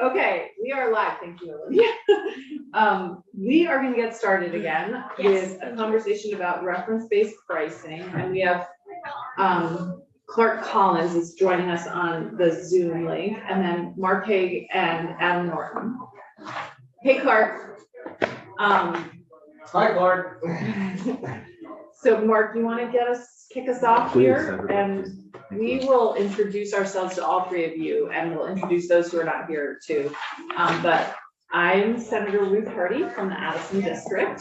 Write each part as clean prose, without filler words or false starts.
Okay, we are live. Thank you, Olivia. We are going to get started again with a conversation about reference-based pricing, and we have Clark Collins is joining us on the Zoom link, and then Mark Haig and Adam Norton. Hey, Clark. Hi, Clark. So, Mark, you want to kick us off here, and we will introduce ourselves to all three of you, and we'll introduce those who are not here too. But I'm Senator Ruth Hardy from the Addison District.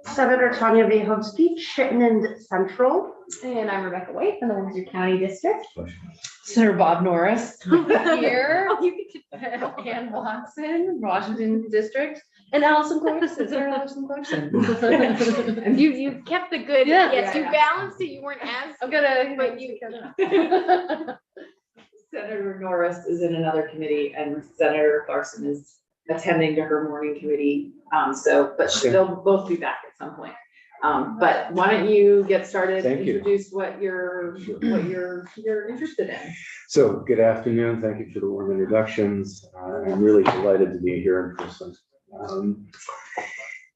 Senator Tanya Vyhovsky, Chittenden Central. And I'm Rebecca White from the Windsor County District. Senator Bob Norris Here. Ann Watson, Washington District, and Allison Clarkson, Senator Allison Clarkson. You kept the good, Yeah. yes, you balanced it, you weren't as. I'm gonna, But you. Senator Norris is in another committee, and Senator Clarkson is attending to her morning committee. But they'll both be back at some point. But why don't you get started? Thank you. Introduce what you're interested in. So good afternoon. Thank you for the warm introductions. I'm really delighted to be here in person.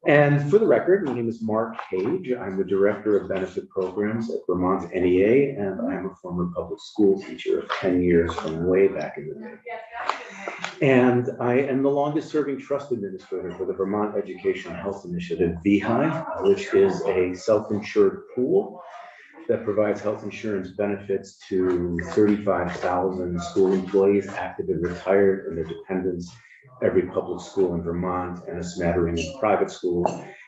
And for the record, my name is Mark Haig. I'm the Director of Benefit Programs at Vermont NEA, and I'm a former public school teacher of 10 years from way back in the day. And I am the longest serving trust administrator for the Vermont Education Health Initiative, VHI, which is a self-insured pool that provides health insurance benefits to 35,000 school employees, active and retired, and their dependents, every public school in Vermont, and a smattering of private school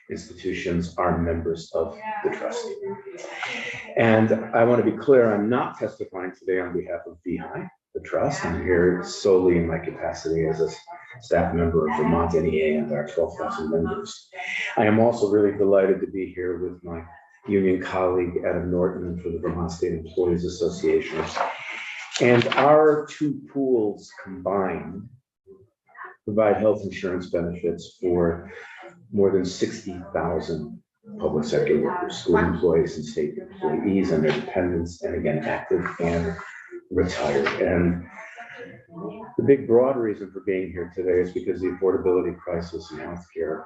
institutions are members of the trust. And I want to be clear, I'm not testifying today on behalf of VHI, the trust. I'm here solely in my capacity as a staff member of Vermont NEA and our 12,000 members. I am also really delighted to be here with my union colleague, Adam Norton, for the Vermont State Employees Association. And our two pools combined provide health insurance benefits for more than 60,000 public sector workers, school employees and state employees and their dependents, and again, active and retired. And the big broad reason for being here today is because the affordability crisis in healthcare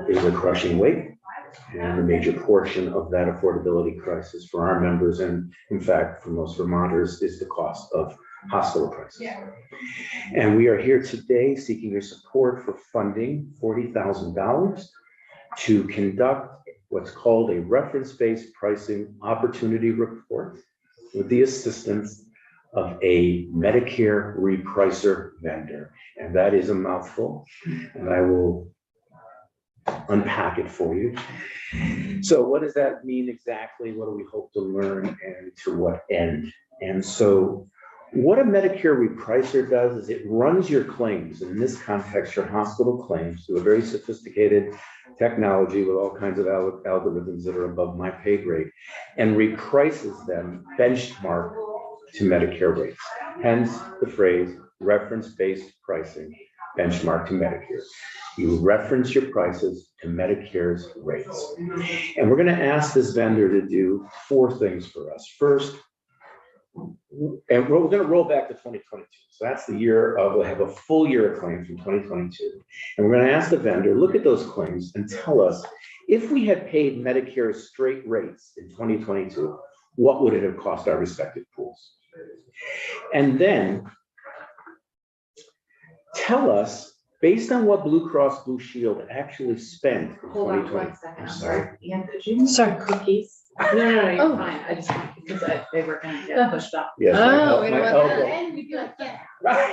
is a crushing weight, and a major portion of that affordability crisis for our members, and in fact for most Vermonters, is the cost of hospital prices. And we are here today seeking your support for funding $40,000 to conduct what's called a reference-based pricing opportunity report with the assistance of a Medicare repricer vendor. And that is a mouthful, and I will unpack it for you. So what does that mean exactly? What do we hope to learn, and to what end? And so what a Medicare repricer does is it runs your claims, in this context, your hospital claims, through a very sophisticated technology with all kinds of algorithms that are above my pay grade, and reprices them benchmark to Medicare rates. Hence the phrase reference-based pricing, benchmark to Medicare. You reference your prices to Medicare's rates. And we're going to ask this vendor to do four things for us. First, and we're going to roll back to 2022. So that's the year of, we'll have a full year of claims from 2022. And we're going to ask the vendor, look at those claims and tell us, if we had paid Medicare's straight rates in 2022, what would it have cost our respective pools? And then tell us, based on what Blue Cross Blue Shield actually spent in 2020. I'm sorry. Ian, could you make cookies? No, you're fine. I just want, because they were going to get pushed up. Yes, Oh, my elbow. And we'd be like, yeah. Right.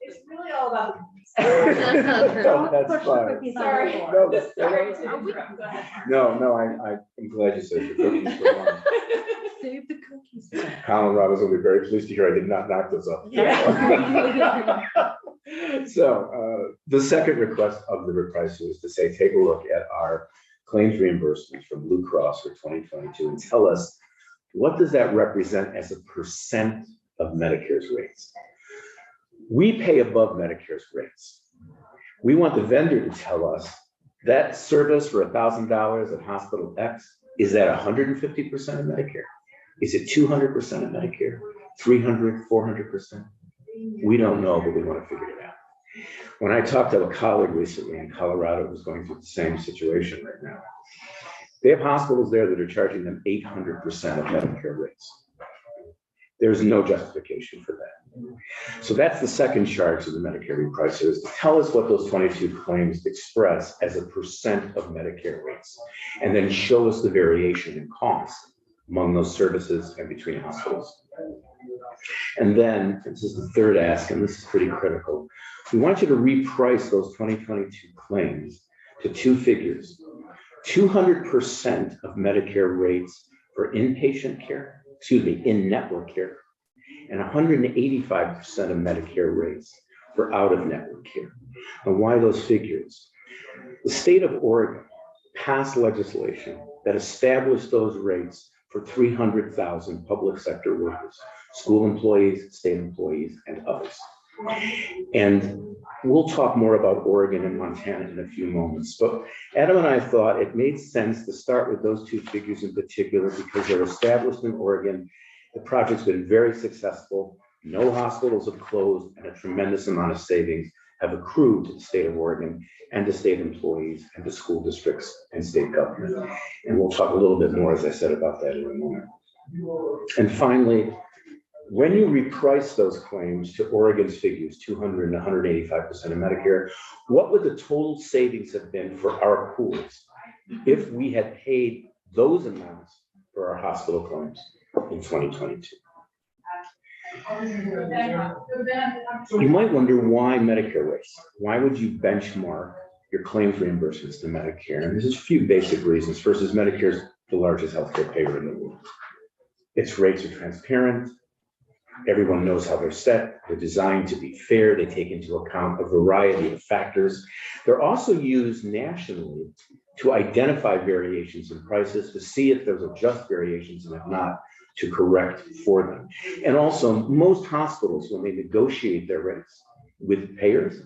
It's really all about. No, that's fine. Sorry. No, that's- Sorry to interrupt. Go ahead. No, I'm glad you said the cookies were on. save the cookies. Colin Robbins will be very pleased to hear I did not knock those up. Yeah. So the second request of the repricer is to say, take a look at our claims reimbursements from Blue Cross for 2022 and tell us, what does that represent as a percent of Medicare's rates? We pay above Medicare's rates. We want the vendor to tell us that service for $1,000 at hospital X, is that 150% of Medicare? Is it 200% of Medicare? 300, 400%? We don't know, but we want to figure it out. When I talked to a colleague recently in Colorado who's going through the same situation right now, they have hospitals there that are charging them 800% of Medicare rates. There's no justification for that. So that's the second charge of the Medicare repricer, is to tell us what those 22 claims express as a percent of Medicare rates, and then show us the variation in cost among those services and between hospitals. And then, this is the third ask, and this is pretty critical. We want you to reprice those 2022 claims to two figures: 200% of Medicare rates for inpatient care, in-network care, and 185% of Medicare rates for out-of-network care. And why those figures? The state of Oregon passed legislation that established those rates for 300,000 public sector workers, school employees, state employees, and others. And we'll talk more about Oregon and Montana in a few moments, but Adam and I thought it made sense to start with those two figures in particular because they're established in Oregon. The project's been very successful. No hospitals have closed, and a tremendous amount of savings have accrued to the state of Oregon and to state employees and to school districts and state government. And we'll talk a little bit more, as I said, about that in a moment. And finally, when you reprice those claims to Oregon's figures, 200 and 185% of Medicare, what would the total savings have been for our pools if we had paid those amounts for our hospital claims in 2022? You might wonder why Medicare rates. Why would you benchmark your claims reimbursements to Medicare? And there's a few basic reasons. First is Medicare is the largest healthcare payer in the world. Its rates are transparent. Everyone knows how they're set. They're designed to be fair. They take into account a variety of factors. They're also used nationally to identify variations in prices, to see if there's just variations, and if not, to correct for them. And also, most hospitals, when they negotiate their rates with payers,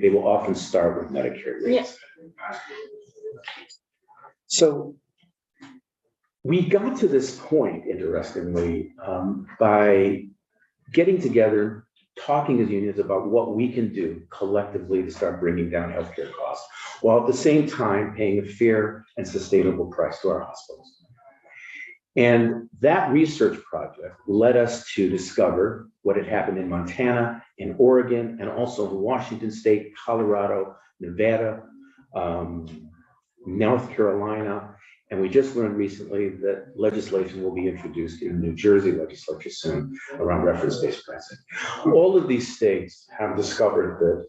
they will often start with Medicare rates. Yeah. So we got to this point, interestingly, by getting together, talking as unions about what we can do collectively to start bringing down healthcare costs, while at the same time paying a fair and sustainable price to our hospitals. And that research project led us to discover what had happened in Montana, in Oregon, and also in Washington State, Colorado, Nevada, North Carolina. And we just learned recently that legislation will be introduced in the New Jersey legislature soon around reference-based pricing. All of these states have discovered that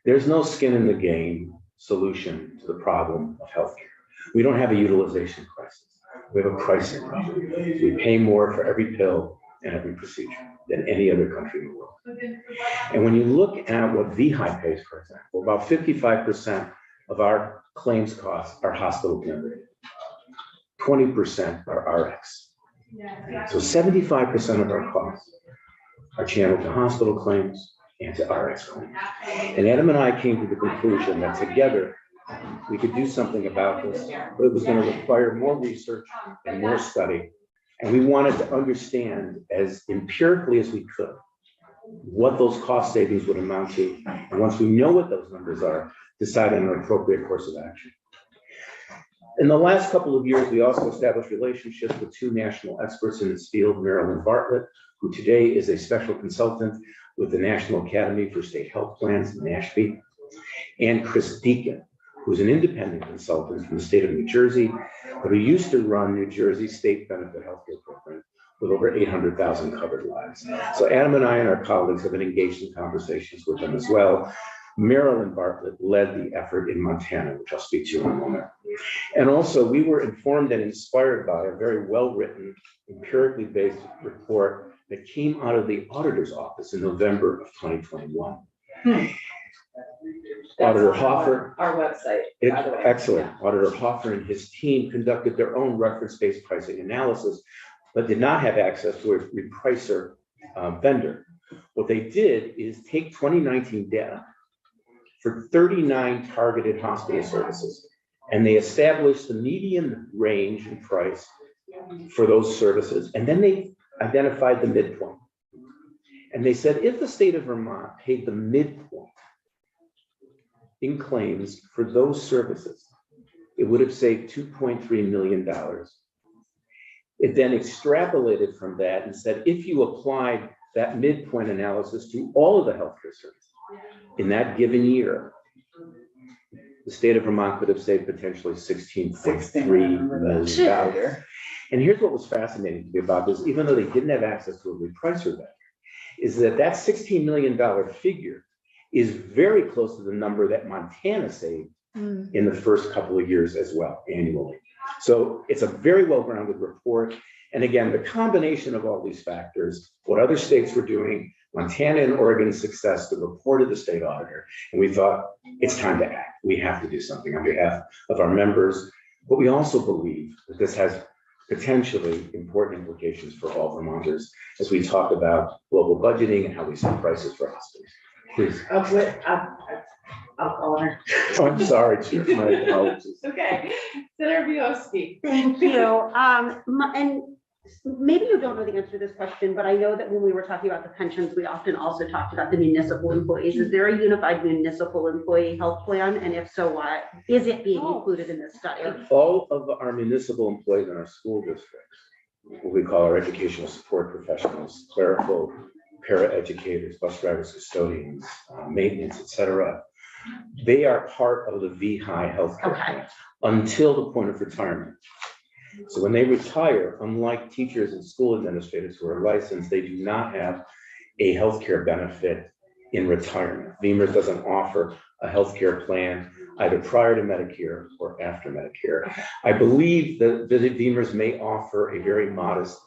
there's no skin in the game solution to the problem of healthcare. We don't have a utilization crisis. We have a pricing problem. We pay more for every pill and every procedure than any other country in the world. And when you look at what VHI pays, for example, about 55% of our claims costs are hospital generated. 20% are RX. So 75% of our costs are channeled to hospital claims and to RX claims. And Adam and I came to the conclusion that together we could do something about this, but it was going to require more research and more study. And we wanted to understand as empirically as we could what those cost savings would amount to. And once we know what those numbers are, decide on an appropriate course of action. In the last couple of years, we also established relationships with two national experts in this field, Marilyn Bartlett, who today is a special consultant with the National Academy for State Health Plans, NASHP, and Chris Deacon, who's an independent consultant from the state of New Jersey, but who used to run New Jersey State Benefit Healthcare Program with over 800,000 covered lives. So Adam and I and our colleagues have been engaged in conversations with them as well. Marilyn Bartlett led the effort in Montana, which I'll speak to in a moment. And also, we were informed and inspired by a very well-written, empirically based report that came out of the auditor's office in November of 2021. Auditor Hoffer. Our website. Excellent. Auditor Hoffer and his team conducted their own reference-based pricing analysis, but did not have access to a repricer vendor. What they did is take 2019 data for 39 targeted hospital services, and they established the median range in price for those services, and then they identified the midpoint. And they said if the state of Vermont paid the midpoint in claims for those services, it would have saved $2.3 million. It then extrapolated from that and said, if you applied that midpoint analysis to all of the healthcare services in that given year, the state of Vermont could have saved potentially $16.3 million. And here's what was fascinating to me about this, even though they didn't have access to a repricer then, is that that $16 million figure is very close to the number that Montana saved in the first couple of years as well, annually. So it's a very well-grounded report. And again, the combination of all these factors, what other states were doing, Montana and Oregon's success, the report of the state auditor, and we thought it's time to act. We have to do something on behalf of our members. But we also believe that this has potentially important implications for all Vermonters as we talk about global budgeting and how we set prices for hospitals. Please. I'll call her. Oh, I'm sorry, Chief, my apologies. Okay, Senator Buoski. Thank you. And maybe you don't know the answer to this question, but I know that when we were talking about the pensions, we often also talked about the municipal employees. Is there a unified municipal employee health plan? And if so, what is it being included in this study? All of our municipal employees in our school districts, what we call our educational support professionals, clerical, para-educators, bus drivers, custodians, maintenance, et cetera, they are part of the VHI healthcare plan until the point of retirement. So when they retire, unlike teachers and school administrators who are licensed, they do not have a healthcare benefit in retirement. VEMR's doesn't offer a healthcare plan either prior to Medicare or after Medicare. I believe that VEMR's may offer a very modest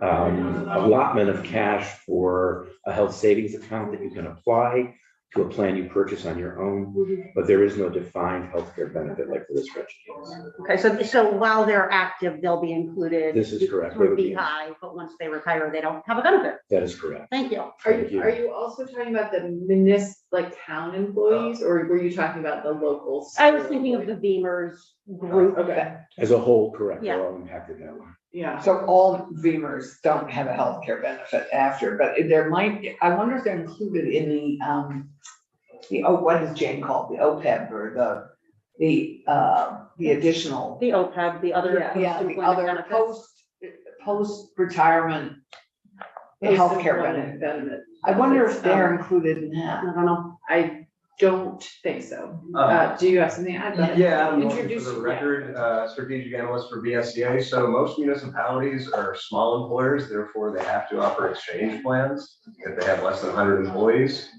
allotment of cash for a health savings account that you can apply to a plan you purchase on your own, but there is no defined healthcare benefit like for this educators. Okay, so while they're active, they'll be included. This is correct. Through VHI, but once they retire, they don't have a benefit. That is correct. Thank you. Are you also talking about the like town employees, or were you talking about the local? I was thinking of the VEMR's group. Okay, As a whole, correct, Yeah. they're all impacted that way. yeah. So all VEMR's don't have a healthcare benefit after, but there might, I wonder if they're included in what is Jane called, the OPEB or the additional. The OPEB, the other. Yeah, the post-employment other benefits. post-retirement healthcare benefit. I wonder if they're included in I that. don't know. I don't think so. Do you have something to add? Yeah, I'm looking Introduce- for the record, strategic analyst for BSCA. So most municipalities are small employers, therefore they have to offer exchange plans if they have less than 100 employees.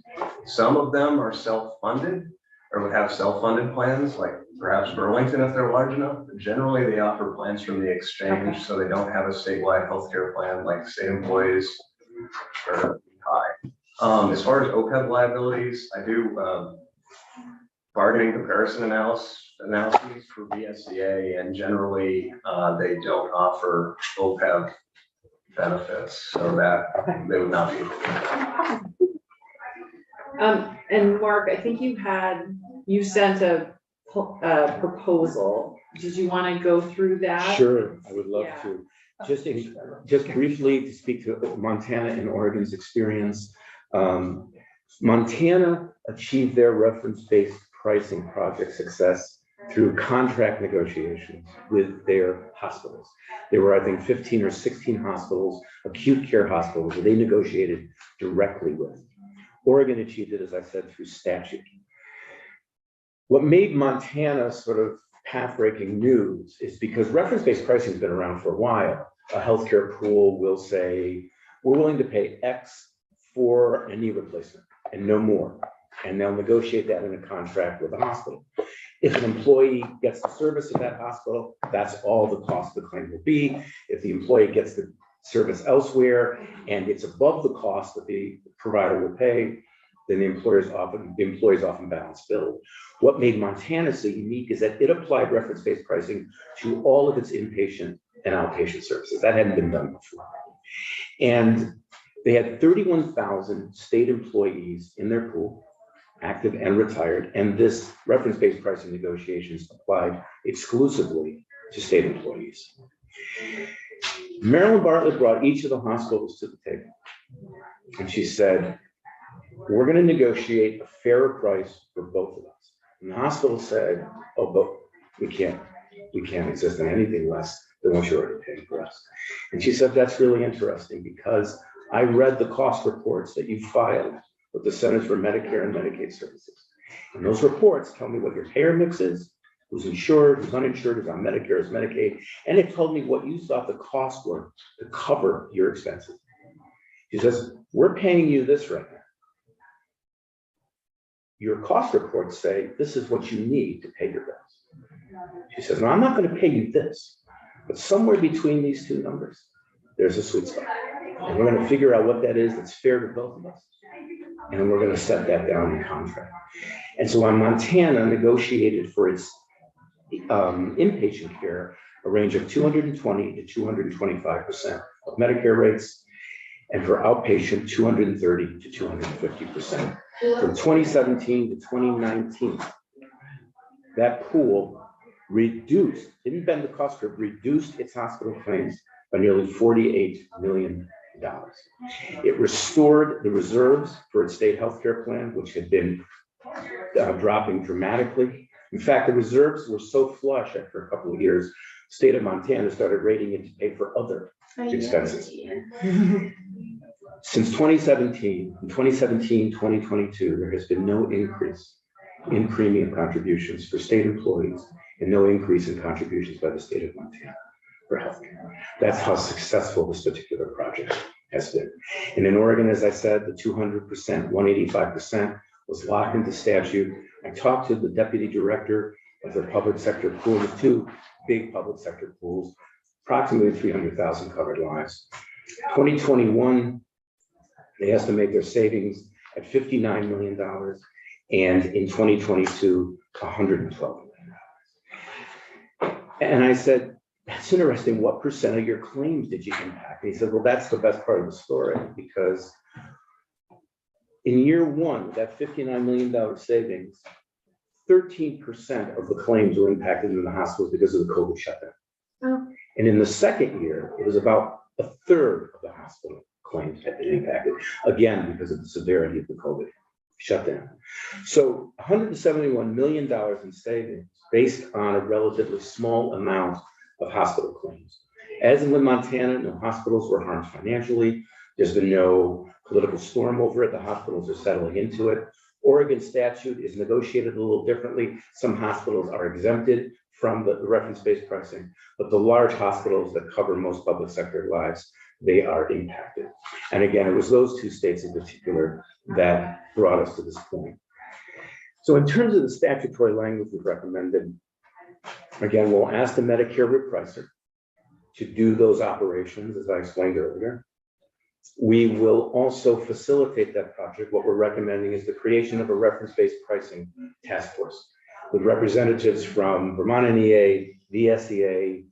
Some of them are self-funded or would have self-funded plans, like perhaps Burlington if they're large enough. But generally, they offer plans from the exchange, so they don't have a statewide healthcare plan like state employees are high. As far as OPEB liabilities, I do bargaining comparison analysis for BSCA, and generally they don't offer OPEB benefits, so that they would not be included. And Mark, I think you sent a proposal. Did you want to go through that? Sure, I would love Yeah. to. Just briefly to speak to Montana and Oregon's experience. Montana achieved their reference-based pricing project success through contract negotiations with their hospitals. There were, I think, 15 or 16 hospitals, acute care hospitals, that they negotiated directly with. Oregon achieved it, as I said, through statute. What made Montana sort of path-breaking news is because reference-based pricing has been around for a while. A healthcare pool will say, we're willing to pay X for a knee replacement and no more. And they'll negotiate that in a contract with the hospital. If an employee gets the service at that hospital, that's all the cost of the claim will be. If the employee gets the service elsewhere and it's above the cost that the provider will pay, then the employees often balance bill. What made Montana so unique is that it applied reference-based pricing to all of its inpatient and outpatient services. That hadn't been done before. And they had 31,000 state employees in their pool, active and retired, and this reference-based pricing negotiations applied exclusively to state employees. Maryland Bartlett brought each of the hospitals to the table And she said, we're gonna negotiate a fairer price for both of us. And the hospital said, oh, but we can't exist on anything less than what you're already paying for us. And she said, that's really interesting because I read the cost reports that you filed with the Centers for Medicare and Medicaid Services. And those reports tell me what your payer mix is, who's insured, who's uninsured, who's on Medicare, who's Medicaid, and it told me what you thought the costs were to cover your expenses. She says, we're paying you this right now. Your cost reports say this is what you need to pay your bills. She says, no, I'm not going to pay you this, but somewhere between these two numbers, there's a sweet spot. And we're going to figure out what that is that's fair to both of us. And we're going to set that down in contract. And so when Montana negotiated for its inpatient care, a range of 220 to 225% of Medicare rates, and for outpatient, 230 to 250%. From 2017 to 2019, that pool reduced, didn't bend the cost curve, reduced its hospital claims by nearly $48 million. It restored the reserves for its state healthcare plan, which had been dropping dramatically. In fact, the reserves were so flush after a couple of years, the state of Montana started rating it to pay for other expenses. Since 2017, from 2017, 2022, there has been no increase in premium contributions for state employees and no increase in contributions by the state of Montana for healthcare. That's how successful this particular project has been. And in Oregon, as I said, the 200%, 185% was locked into statute. I talked to the deputy director of their public sector pool, with two big public sector pools, approximately 300,000 covered lives. 2021, they estimate their savings at $59 million, and in 2022, $112 million. And I said, that's interesting. What percent of your claims did you impact? And he said, well, that's the best part of the story, because in year one, that $59 million savings, 13% of the claims were impacted in the hospitals because of the COVID shutdown. Oh. And in the second year, it was about a third of the hospital claims had been impacted, again, because of the severity of the COVID shutdown. So $171 million in savings based on a relatively small amount of hospital claims. As in with Montana, no hospitals were harmed financially. There's been no political storm over it. The hospitals are settling into it. Oregon statute is negotiated a little differently. Some hospitals are exempted from the reference-based pricing, but the large hospitals that cover most public sector lives, they are impacted. And again, it was those two states in particular that brought us to this point. So in terms of the statutory language we've recommended, again, we'll ask the Medicare repricer to do those operations, as I explained earlier. We will also facilitate that project. What we're recommending is the creation of a reference-based pricing task force with representatives from Vermont NEA, VSEA,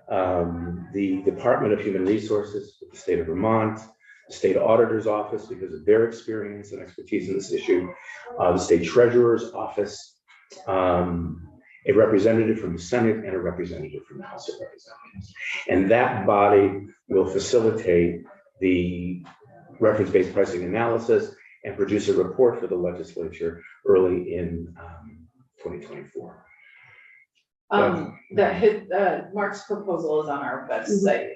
the Department of Human Resources, the state of Vermont, the state auditor's office, because of their experience and expertise in this issue, the state treasurer's office, a representative from the Senate, and a representative from the House of Representatives. And that body will facilitate the reference-based pricing analysis and produce a report for the legislature early in 2024. Mark's proposal is on our website,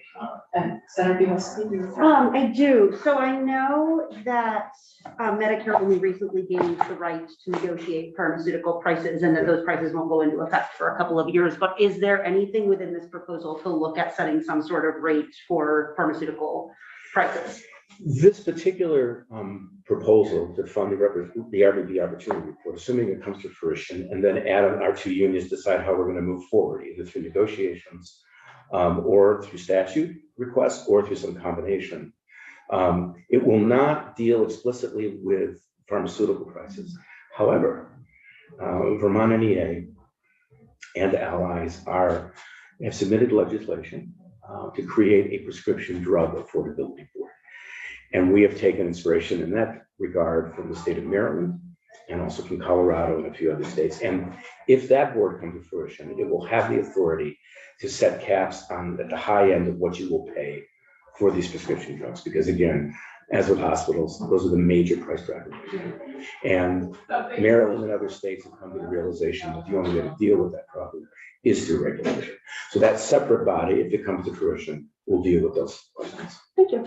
and Senator, do you want to speak? I do. So I know that Medicare only recently gained the right to negotiate pharmaceutical prices, and that those prices won't go into effect for a couple of years. But is there anything within this proposal to look at setting some sort of rate for pharmaceutical prices? This particular proposal to fund the RBB opportunity report, assuming it comes to fruition, and then our two unions decide how we're going to move forward, either through negotiations or through statute requests or through some combination. It will not deal explicitly with pharmaceutical prices. However, Vermont NEA and allies have submitted legislation to create a prescription drug affordability board. And we have taken inspiration in that regard from the state of Maryland and also from Colorado and a few other states. And if that board comes to fruition, it will have the authority to set caps on at the high end of what you will pay for these prescription drugs. Because again, as with hospitals. Those are the major price drivers. And Maryland and other states have come to the realization that the only way to deal with that problem is through regulation. So that separate body, if it comes to fruition, will deal with those questions. Thank you.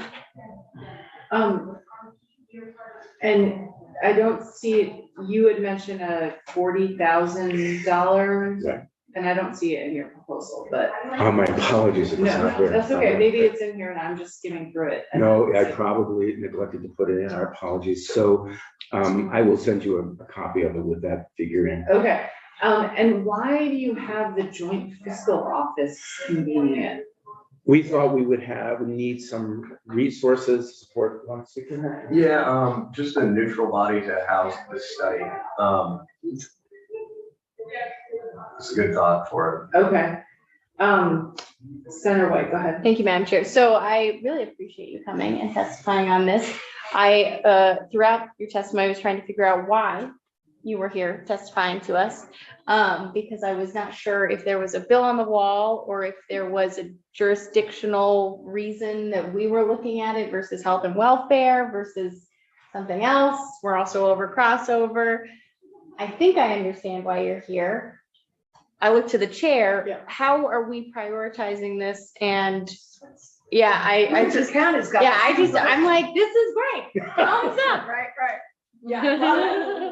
And I don't see, it. You had mentioned a $40,000. Right. And I don't see it in your proposal, but My apologies if it's no, not there. that's okay. Maybe it's in here and I'm just skimming through it. and No, don't I see it. probably neglected to put it in. Our apologies. So I will send you a copy of it with that figure in. Okay, and why do you have the joint fiscal office convening it? We thought we would need some resources to support. Want to speak to that? Yeah, just a neutral body to house this study. It's a good thought for Okay. Senator White, go ahead. Thank you, Madam Chair. So I really appreciate you coming and testifying on this. I, throughout your testimony, was trying to figure out why you were here testifying to us. Because I was not sure if there was a bill on the wall or if there was a jurisdictional reason that we were looking at it versus health and welfare versus something else. We're also over crossover. I think I understand why you're here. I look to the chair. Yeah. How are we prioritizing this? And yeah, I Windsor just, County's got. yeah, I'm like, this is great. Thumbs up. Right, right. Yeah.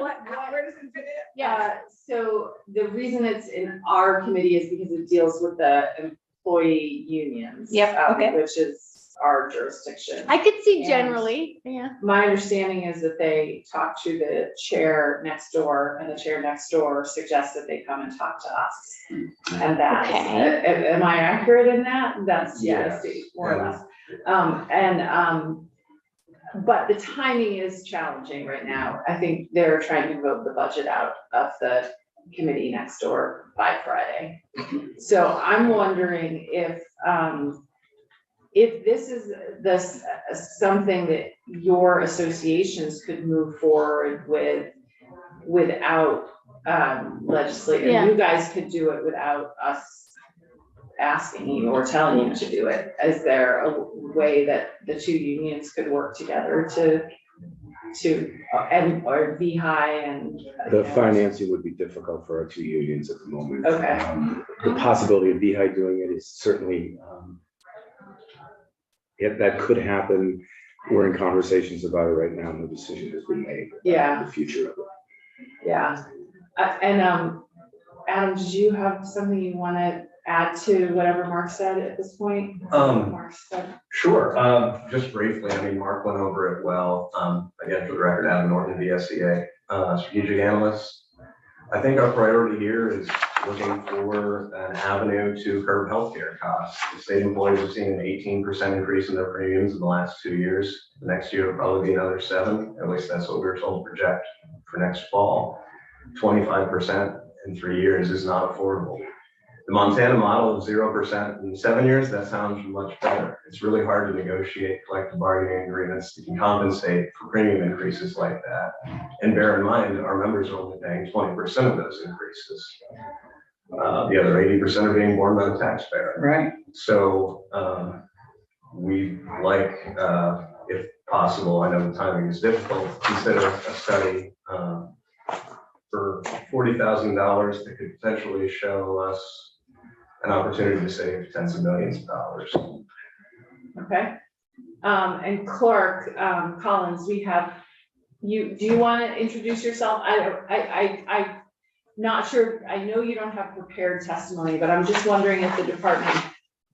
Where does it fit in? Yeah. So the reason it's in our committee is because it deals with the employee unions. Yep, okay. Which is our jurisdiction. I could see And- generally, yeah. My understanding is that they talked to the chair next door and the chair next door suggested they come and talk to us. And that's, Okay. am I accurate in that? That's, yeah, Yes. more or less. But the timing is challenging right now. I think they're trying to vote the budget out of the committee next door by Friday. So I'm wondering if this is something that your associations could move forward with without legislature, Yeah. you guys could do it without us asking you or telling you to do it. Is there a way that the two unions could work together or VHI and? The financing would be difficult for our two unions at the moment. Okay. The possibility of VHI doing it is certainly, if that could happen, we're in conversations about it right now. No decision has been made. about Yeah. The future of it. Yeah, Adam, did you have something you want to add to whatever Mark said at this point? Mark said. Sure, just briefly, I mean, Mark went over it well. Again, for the record, Adam Norton, VSEA, strategic analyst. I think our priority here is looking for an avenue to curb healthcare costs. The state employees have seen an 18% increase in their premiums in the last 2 years. The next year will probably be another 7, at least that's what we were told to project for next fall. 25% in 3 years is not affordable. The Montana model of 0% in 7 years, that sounds much better. It's really hard to negotiate collective bargaining agreements that can compensate for premium increases like that. And bear in mind, our members are only paying 20% of those increases. The other 80% are being borne by the taxpayer. Right. So we like, if possible, I know the timing is difficult, consider a study for $40,000 that could potentially show us an opportunity to save tens of millions of dollars. Okay. And Clark Collins, we have you. Do you want to introduce yourself? I'm not sure. I know you don't have prepared testimony, but I'm just wondering if the Department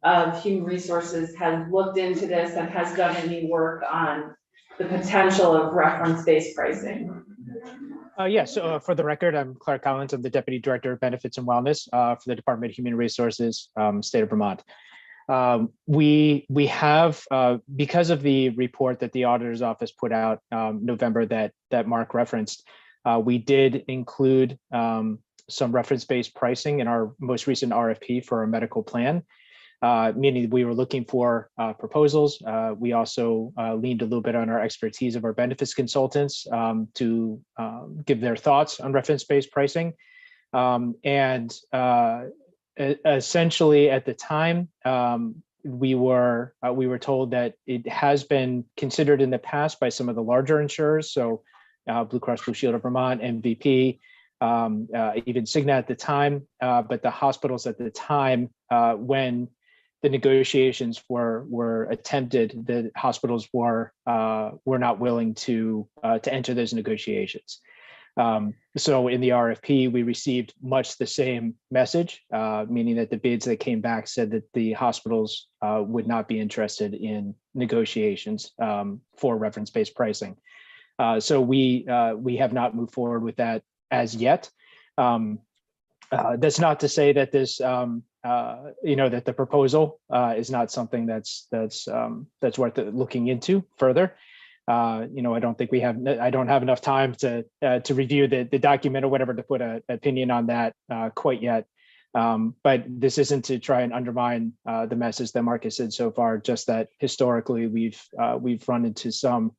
of Human Resources has looked into this and has done any work on the potential of reference-based pricing. Yes, for the record, I'm Clark Collins. I'm the Deputy Director of Benefits and Wellness for the Department of Human Resources, State of Vermont. We have, because of the report that the Auditor's Office put out November that Mark referenced, we did include some reference-based pricing in our most recent RFP for a medical plan, meaning we were looking for proposals. We also leaned a little bit on our expertise of our benefits consultants to give their thoughts on reference-based pricing. Essentially at the time, we were told that it has been considered in the past by some of the larger insurers. So Blue Cross Blue Shield of Vermont, MVP, even Cigna at the time. But the hospitals at the time, when the negotiations were attempted, the hospitals were not willing to enter those negotiations. So in the RFP, we received much the same message, meaning that the bids that came back said that the hospitals would not be interested in negotiations for reference-based pricing. So we have not moved forward with that as yet. That's not to say that this, that the proposal is not something that's worth looking into further. I don't think I don't have enough time to review the document or whatever to put an opinion on that quite yet. But this isn't to try and undermine the message that Mark has said so far, just that historically we've run into some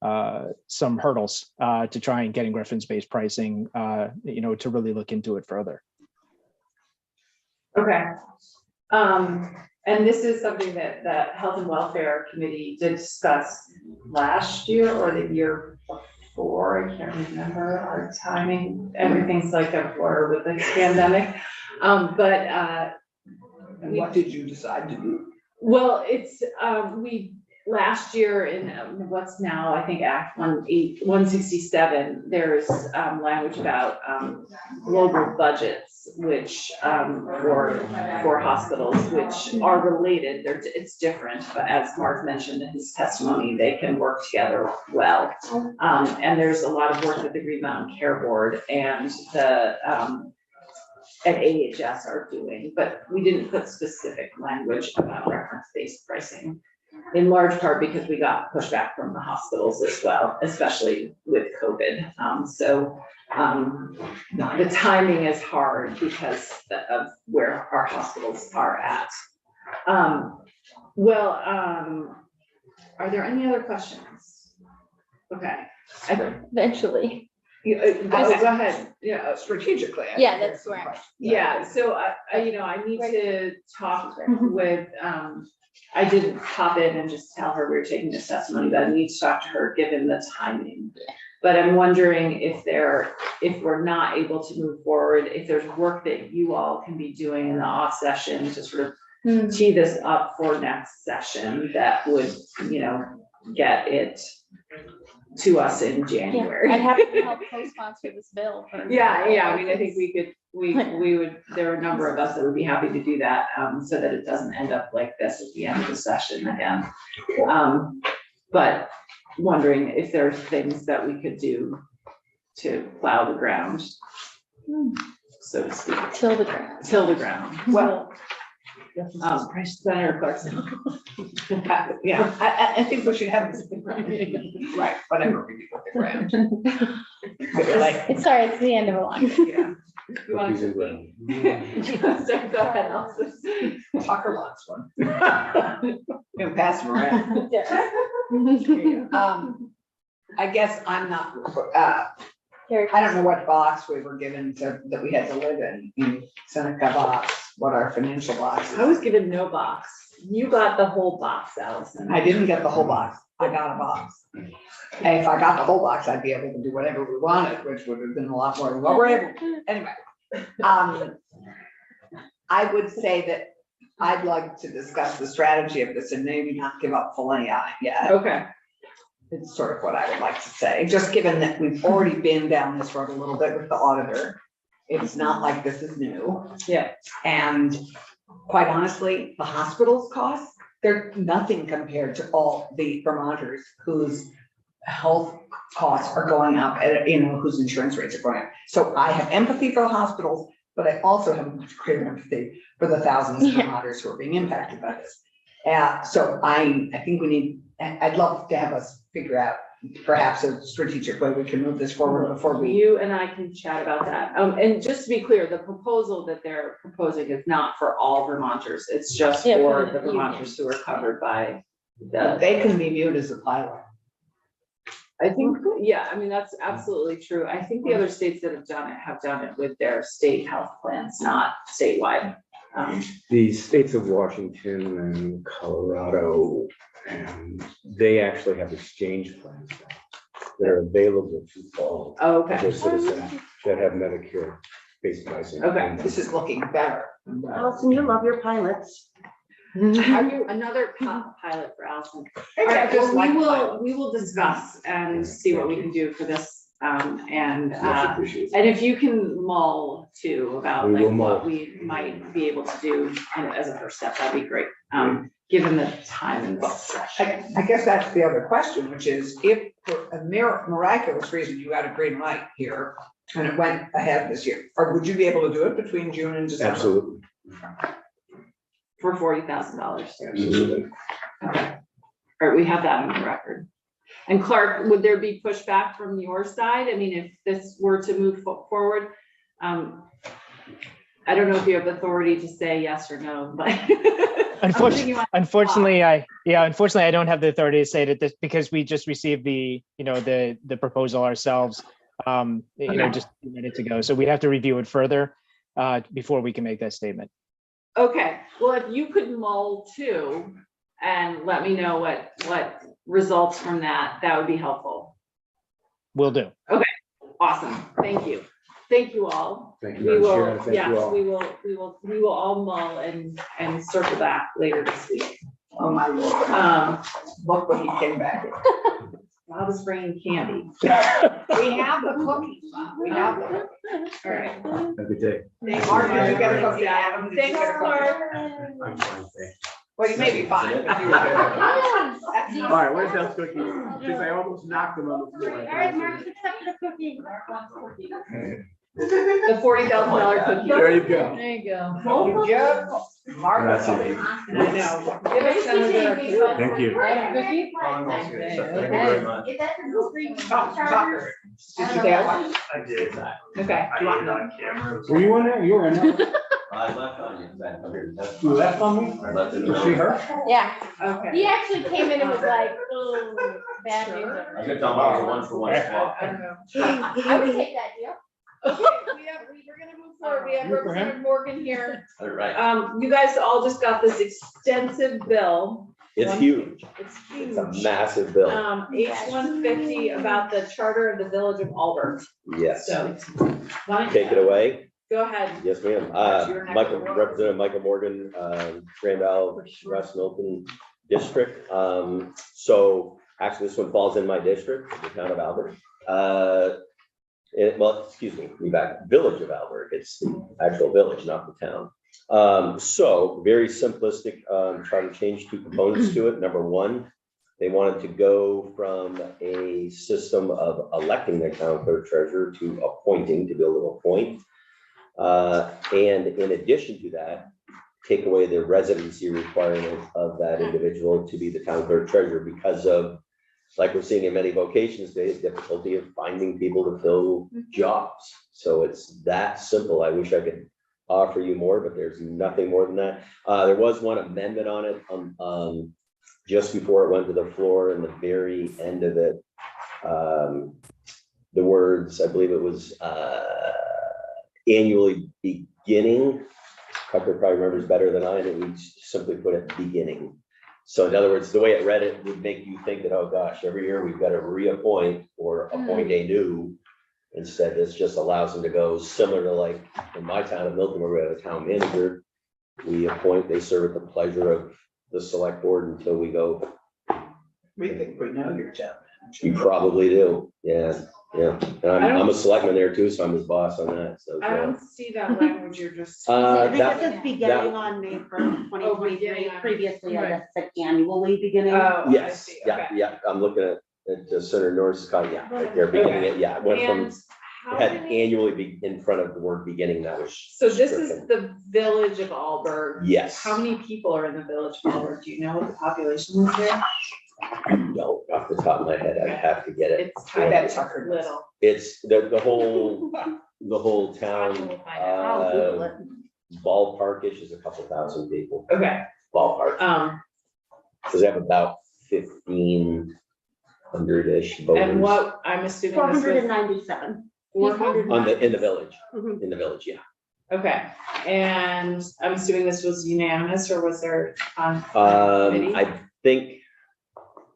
hurdles to try and getting reference-based pricing, to really look into it further. Okay. And this is something that the Health and Welfare Committee did discuss last year or the year before. I can't remember our timing. Everything's like a blur with the pandemic. And what did you decide to do? Well, it's, last year in what's now, I think, Act 167, there's language about global budgets, which for hospitals, which are related. It's different, but as Mark mentioned in his testimony, they can work together well. And there's a lot of work that the Green Mountain Care Board and the at AHS are doing, but we didn't put specific language about reference-based pricing, in large part because we got pushback from the hospitals as well, especially with COVID. The timing is hard because of where our hospitals are at. Are there any other questions? Okay. Eventually. Go ahead. Yeah. Strategically. Yeah, that's where. Yeah, so I need to talk with, I didn't pop in and just tell her we were taking this testimony, but I need to talk to her given the timing. But I'm wondering if we're not able to move forward, if there's work that you all can be doing in the off session to sort of tee this up for next session that would, get it to us in January. I'd have to help co-sponsor this bill. Yeah, I mean, I think we would, there are a number of us that would be happy to do that, so that it doesn't end up like this at the end of the session again. But wondering if there's things that we could do to plow the ground, so to speak. Till the ground. Till the ground. Well, Senator Clarkson. Yeah, I think we should have this. Right, whatever we do with the ground. It's sorry, it's the end of a line. Yeah. You want Cookies and ground. to go ahead, Elsa. Tucker wants one. Pass them around. I guess I'm not, I don't know what box we were given that we had to live in Seneca box, what our financial box is. I was given no box. You got the whole box, Allison. I didn't get the whole box. I got a box. And if I got the whole box, I'd be able to do whatever we wanted, which would have been a lot more than what we're able to. Anyway. I would say that I'd like to discuss the strategy of this and maybe not give up full AI yet. Okay. It's sort of what I would like to say, just given that we've already been down this road a little bit with the auditor. It's not like this is new. Yeah. And quite honestly, the hospital's costs, they're nothing compared to all the Vermonters whose health costs are going up and, whose insurance rates are going up. So I have empathy for the hospitals, but I also have much greater empathy for the thousands of Vermonters who are being impacted by this. So I think I'd love to have us figure out perhaps a strategic way we can move this forward before we. You and I can chat about that. And just to be clear, the proposal that they're proposing is not for all Vermonters. It's just for the Vermonters who are covered by They can be viewed as a pilot. I think, yeah, I mean, that's absolutely true. I think the other states that have done it with their state health plans, not statewide. The states of Washington and Colorado, and they actually have exchange plans now that are available to all Okay, their citizens that have Medicare-based pricing. Okay. This is looking better. Allison, you love your pilots. another pilot for Allison. All right, Just well, like we will discuss and see what we can do for this. And Much appreciated. and if you can mull too about We like will mull. what we might be able to do as a first step, that'd be great. Given the time and the session. I guess that's the other question, which is if for a miraculous reason you got a green light here and it went ahead this year, or would you be able to do it between June and December? Absolutely. For $40,000. Absolutely. Okay. All right, we have that on the record. And Clark, would there be pushback from your side? I mean, if this were to move forward, I don't know if you have authority to say yes or no, but. Unfortunately, I don't have the authority to say that this, because we just received the proposal ourselves, just a few minutes ago. So we have to review it further before we can make that statement. Okay, well, if you could mull too, and let me know what results from that, that would be helpful. Will do. Awesome, thank you. Thank you all. Thank you, We Madam will, Chair. Thank you yes, all. we will all mull and circle back later this week. Oh, my Lord. Look what he came back with. Bob is bringing candy. We have the cookies, Bob. We have them. All right. Have a good day. Thanks, Mark, did you Mark. get a cookie? Adam, did you Thanks, get a cookie? Mark. I'm fine, thanks. Well, you may be fine. but you were good. All right, where's those cookies? Because I almost knocked them on the floor. All right, Mark, accept the cookie. The $40,000 cookie. There you go. There you go. You just marked That's it. it. I know. Give us Senator. Thank you. Cookie? Thank you very Okay. much. Tucker. Did you get one? I did. Okay. Do you want on camera. Were you on there? You were in there. I left on you, then come here. You left on me? I left in the Was she middle. her? Yeah, Okay. he actually came in and was like, oh, bad news. I was gonna tell Bob a 1-for-1 swap. I don't know. I would take that deal. Okay, we're gonna move forward. We have You for him? Representative Morgan here. All right. You guys all just got this extensive bill. It's huge. It's It's a huge. massive bill. H-150 about the charter of the Village of Albert. Yes. So. why don't Take it you- away. Go ahead. Yes, ma'am. What's your next Michael, one? Representative Michael Morgan, Grand Isle, West Milton District. So actually, this one falls in my district, the town of Albert. Excuse me, be back, Village of Albert. It's the actual village, not the town. So very simplistic, try to change two components to it. Number one, they wanted to go from a system of electing their town clerk treasurer to appointing, to be able to appoint. And in addition to that, take away the residency requirement of that individual to be the town clerk treasurer because of, like we're seeing in many vocations today, the difficulty of finding people to fill jobs. So it's that simple. I wish I could offer you more, but there's nothing more than that. There was one amendment on it just before it went to the floor, in the very end of it. The words, I believe it was annually beginning. Tucker probably remembers better than I, and we simply put it beginning. So in other words, the way it read it would make you think that, oh gosh, every year we've got to reappoint or appoint a new. Instead, this just allows them to go similar to, like in my town of Milton, where we have a town manager. We appoint, they serve at the pleasure of the select board until we go. We think we know your town. You probably do, yeah. And I'm a selectman there too, so I'm his boss on that, so. I don't see that language you're just. I think that- it says beginning on May 1st, 2023. beginning on- Previously, I guess said annually beginning. Oh, I Yes, see, yeah, okay. yeah, I'm looking at Senator Norris's comment, yeah, right there, beginning it, yeah, it went from, And how it had many, annually be in front of the word beginning, that was. so this stricken. is the Village of Alberg. Yes. How many people are in the Village of Alberg? Do you know what the population is there? No, off the top of my head, I'd have to get it. It's I kind bet of Tucker. little. It's the whole town, We'll find I'll Google it. ballparkish is a couple thousand people, Okay, ballpark. So they have about 1,500-ish voters. and what, I'm assuming this was 497. 400. In the village, Mhm. in the village, yeah. Okay, and I'm assuming this was unanimous, or was there, committee? I think,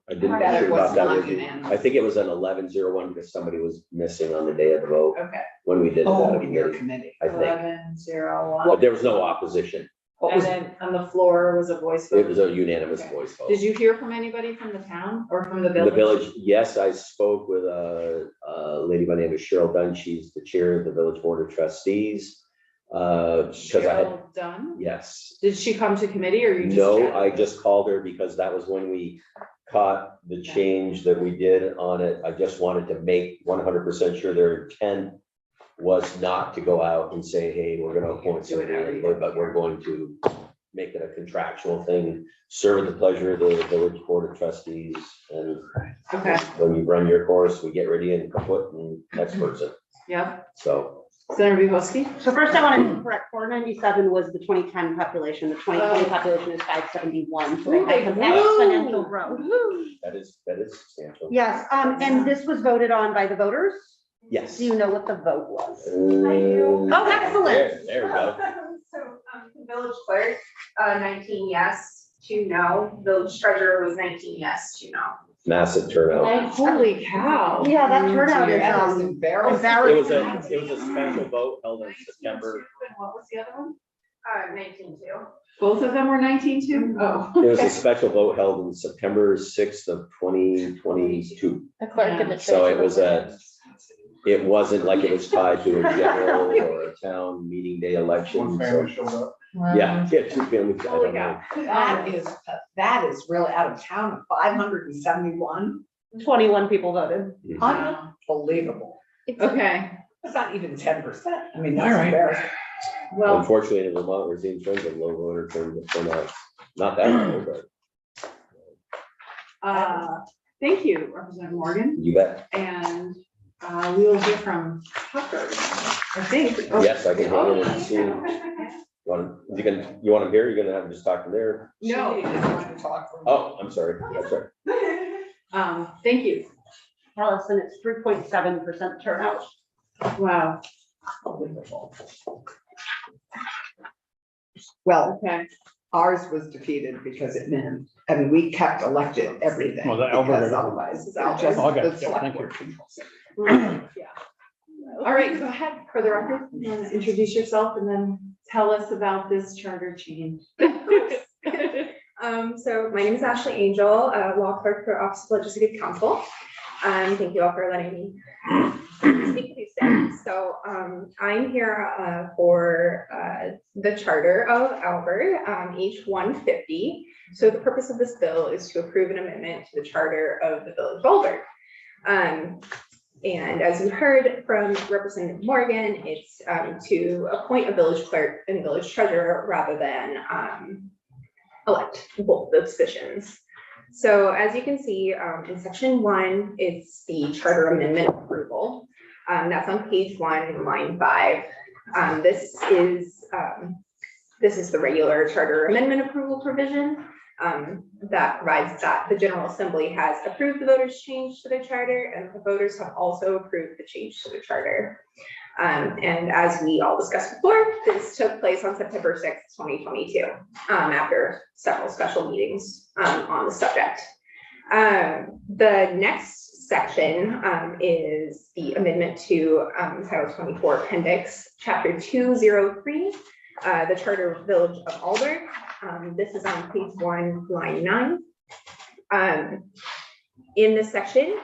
I didn't That it sure was about that. not with you. unanimous. I think it was an 11-01 because somebody was missing on the day of the vote Okay, when we did it out Oh, of in your committee, committee. I think. 11-01. But there was no opposition. What And was, then on the floor was a voice It vote. was a unanimous Okay. voice vote. Did you hear from anybody from the town or from the The village? village, yes, I spoke with a lady by the name of Cheryl Dunn. She's the chair of the village board of trustees. Because I had, Cheryl Dunn? yes. Did she come to committee or you just? No, chatted I with her? just called her because that was when we caught the change that we did on it. I just wanted to make 100% sure their intent was not to go out and say, hey, we're gonna appoint Do it somebody, every year. but we're going to make it a contractual thing, serve at the pleasure of the village board of trustees. And Okay, when you run your course, we get ready and kaput and next person. yeah. So, Senator Bukowski? So first I want to correct, 497 was the 2010 population, the 2020 Oh. population is 571, so Ooh, they had some they exponential grew. growth. that is substantial. Yes, and this was voted on by the voters? Yes. Do you know what the vote was? Oh, Oh, excellent. There we go. So, village clerk, 19 yes, 2 no, village treasurer was 19 yes, 2 no. Massive turnout. Like, holy cow. Yeah, that turnout is, that is embarrassing. embarrassing. It was a special vote held in September. And what was the other one? 19 2. Both of them were 19 too? Oh. It was a special vote held in September 6th of 2022. The clerk and the So it treasurer. was it wasn't like it was tied to a general or a town meeting day election. One So, family showed up. yeah, 2 families. I Holy don't know. cow. That is really out of town of 571. 21 people voted. Mhm. Unbelievable. Okay, That's not even 10%. I mean, All that's right. embarrassing. well, Unfortunately, in Vermont, we're seeing trends of low voter turnout. Not that low, but thank you, Representative Morgan, you bet. and, we will hear from Tucker, I think. Oh, Yes, I can oh, hang in and see. You want him here? You're gonna have to just talk to there. No, She didn't want to talk for- Oh, I'm sorry. That's right. thank you. Allison, it's 3.7% turnout. Wow, Unbelievable. Well, okay. ours was defeated because it meant, I mean, we kept elected everything. Well, the Alberta- Because otherwise, This is they're just Alberta. the Okay, yeah, select thank you. board people. All right, go ahead, for the record, you wanna introduce yourself and then tell us about this charter change. So my name is Ashley Angel, law clerk for Office of Legislative Counsel. Thank you all for letting me speak to you today. So I'm here for the charter of Albert, H 150. So the purpose of this bill is to approve an amendment to the charter of the Village of Albert. And as you heard from Representative Morgan, it's to appoint a village clerk and village treasurer rather than elect both those positions. So as you can see, in section 1, it's the charter amendment approval. That's on page 1, line 5. This is the regular charter amendment approval provision that provides that the General Assembly has approved the voters' change to the charter, and the voters have also approved the change to the charter. And as we all discussed before, this took place on September 6th, 2022, after several special meetings on the subject. The next section is the amendment to Title 24 Appendix, Chapter 203, the Charter of Village of Albert. This is on page 1, line 9. In this section,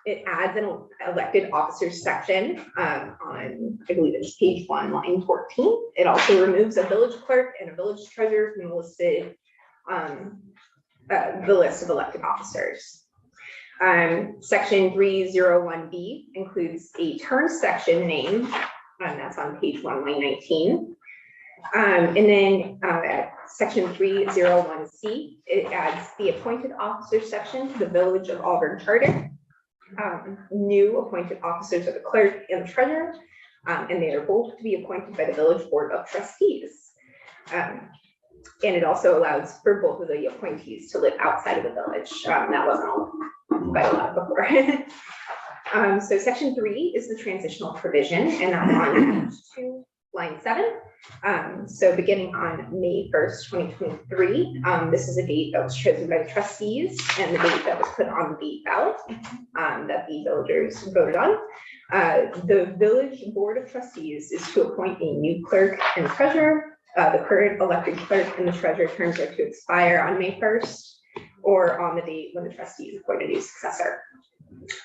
it adds an elected officers section on, I believe it's page 1, line 14. It also removes a village clerk and a village treasurer from the listed, the list of elected officers. Section 301B includes a term section name, and that's on page 1, line 19. And then at section 301C, it adds the appointed officers section to the Village of Auburn Charter. New appointed officers are the clerk and the treasurer, and they are both to be appointed by the Village Board of Trustees. And it also allows for both of the appointees to live outside of the village. That wasn't quite allowed before. So section 3 is the transitional provision, and that's on page 2, line 7. So beginning on May 1st, 2023, this is a date that was chosen by the trustees and the date that was put on the ballot that the villagers voted on. The village board of trustees is to appoint a new clerk and treasurer. The current elected clerk and the treasurer terms are to expire on May 1st or on the date when the trustees appoint a new successor.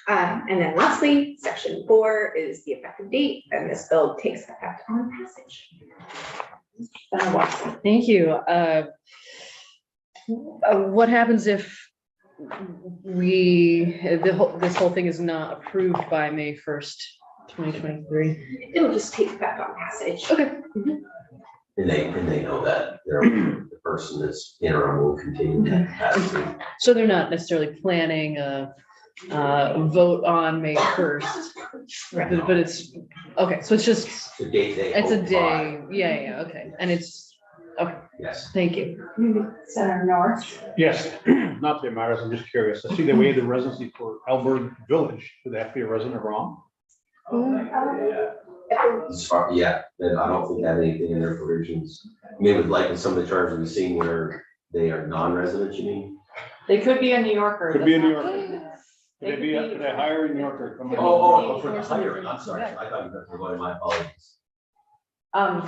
And then lastly, section 4 is the effective date, and this bill takes effect on passage. Thank you. What happens if this whole thing is not approved by May 1st, 2023? It'll just take effect on passage. Okay. And they know that the person that's interim will continue to have. So they're not necessarily planning a vote on May 1st, but it's, okay, so it's just, It's a date they. it's a hold day, by. yeah, okay, and it's, okay, Yes. thank you. Senator North. Yes, not that it matters, I'm just curious. I see they waived the residency for Alberg Village. Should that be a resident of Rom? As far, yeah, then I don't think they have anything in their provisions. Maybe like in some of the charges we've seen where they are non-resident, you mean? They could be a New Yorker. Could be a New that's not- Yorker. They Could could they be- could they hire a New Yorker? Come on. Oh, for the hiring, I'm sorry, I thought you were going, my apologies. So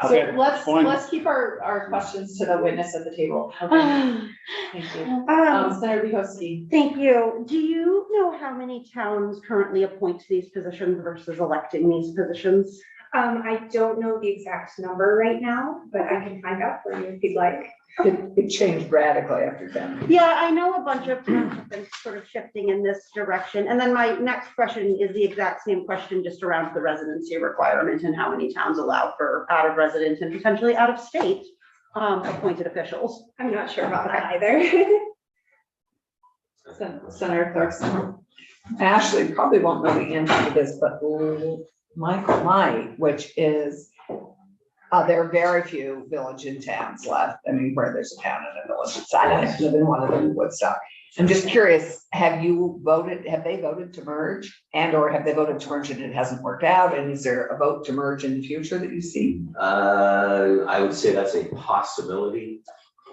Okay, let's fine. keep our questions to the witness at the table. Okay, thank you. Senator Bukowski. Thank you. Do you know how many towns currently appoint to these positions versus electing these positions? I don't know the exact number right now, but I can find out for you if you'd like. It changed radically after 10. Yeah, I know a bunch of towns have been sort of shifting in this direction. And then my next question is the exact same question, just around the residency requirement and how many towns allow for out of residence and potentially out of state appointed officials. I'm not sure about that either. Senator Clarkson. Ashley probably won't know the answer to this, but Michael might, which is, there are very few village and towns left. I mean, where there's a town and a village inside, I live in one of them in Woodstock. I'm just curious, have they voted to merge or have they voted to merge and it hasn't worked out? And is there a vote to merge in the future that you see? I would say that's a possibility,